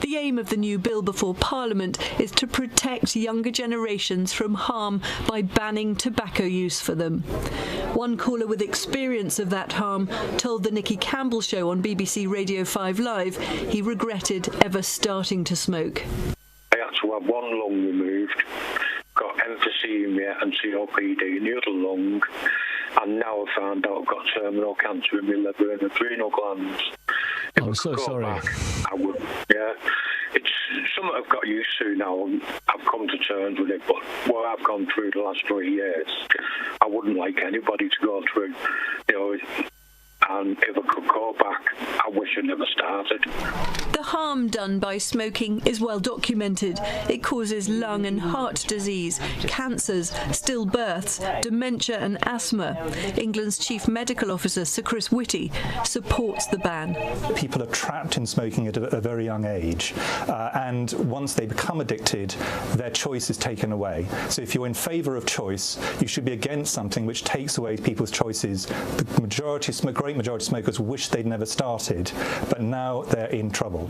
The aim of the new bill before Parliament is to protect younger generations from harm by banning tobacco use for them. One caller with experience of that harm told the Nikki Campbell Show on BBC Radio 5 Live he regretted ever starting to smoke. I had to have one lung removed, got emphysema and COPD in the other lung, and now I found out I've got terminal cancer in my liver and adrenal glands. I'm so sorry. I would, yeah. It's something I've got used to now. I've come to terms with it, but what I've gone through the last 3 years, I wouldn't like anybody to go through. You know, and if I could go back, I wish I never started. The harm done by smoking is well documented. It causes lung and heart disease, cancers, stillbirths, dementia and asthma. England's Chief Medical Officer, Sir Chris Whitty, supports the ban. People are trapped in smoking at a very young age, and once they become addicted, their choice is taken away. So if you're in favour of choice, you should be against something which takes away people's choices. The majority, great great majority of smokers wish they'd never started, but now they're in trouble.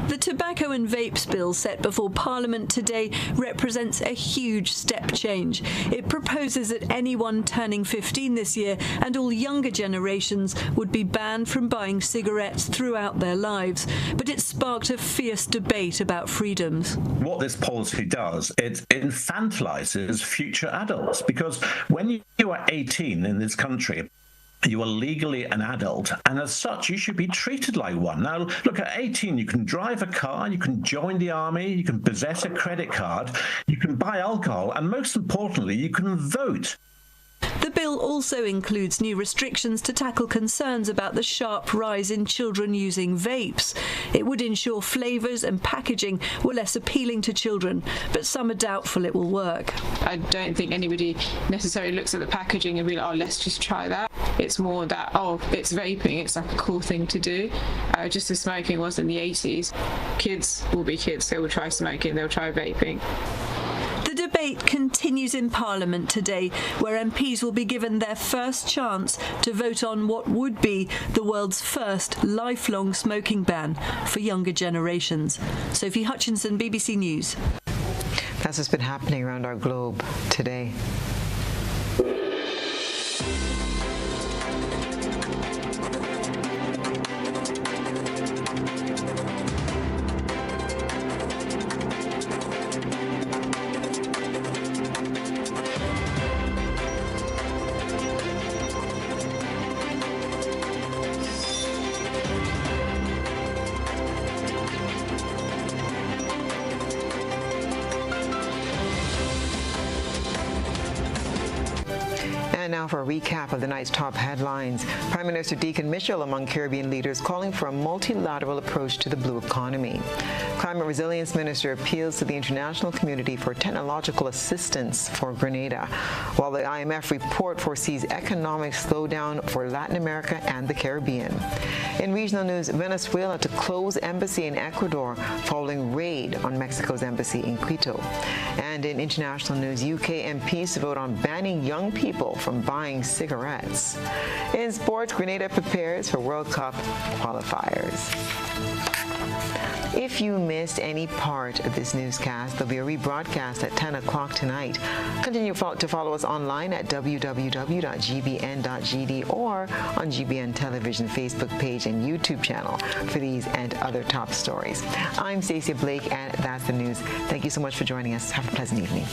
The tobacco and vapes bill set before Parliament today represents a huge step change. It proposes that anyone turning 15 this year and all younger generations would be banned from buying cigarettes throughout their lives. But it sparked a fierce debate about freedoms. What this policy does, it infantilizes future adults, because when you are 18 in this country, you are legally an adult, and as such, you should be treated like one. Now, look, at 18, you can drive a car, you can join the army, you can possess a credit card, you can buy alcohol, and most importantly, you can vote. The bill also includes new restrictions to tackle concerns about the sharp rise in children using vapes. It would ensure flavours and packaging were less appealing to children, but some are doubtful it will work. I don't think anybody necessarily looks at the packaging and be like, oh, let's just try that. It's more that, oh, it's vaping, it's like a cool thing to do. Just as smoking was in the 80s. Kids will be kids, they will try smoking, they'll try vaping. The debate continues in Parliament today, where MPs will be given their first chance to vote on what would be the world's first lifelong smoking ban for younger generations. Sophie Hutchinson, BBC News. That's what's been happening around our globe today. And now for a recap of the night's top headlines. Prime Minister Deacon Mitchell among Caribbean leaders calling for a multilateral approach to the blue economy. Climate Resilience Minister appeals to the international community for technological assistance for Grenada, while the IMF report foresees economic slowdown for Latin America and the Caribbean. In regional news, Venezuela to close embassy in Ecuador following raid on Mexico's embassy in Quito. And in international news, UK MPs to vote on banning young people from buying cigarettes. In sports, Grenada prepares for World Cup qualifiers. If you missed any part of this newscast, there'll be a rebroadcast at 10 o'clock tonight. Continue to follow us online at www.gbn.gd or on GBN Television Facebook page and YouTube channel for these and other top stories. I'm Stasia Blake, and that's the news. Thank you so much for joining us. Have a pleasant evening.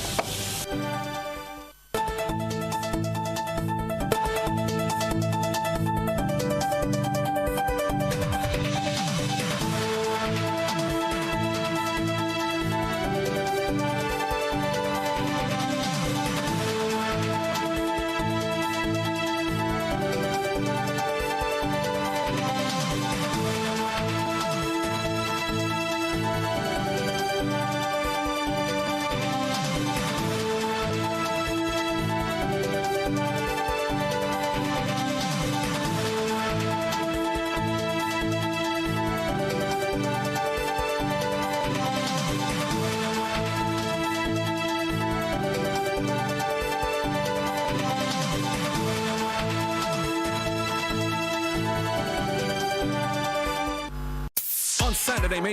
Saturday, May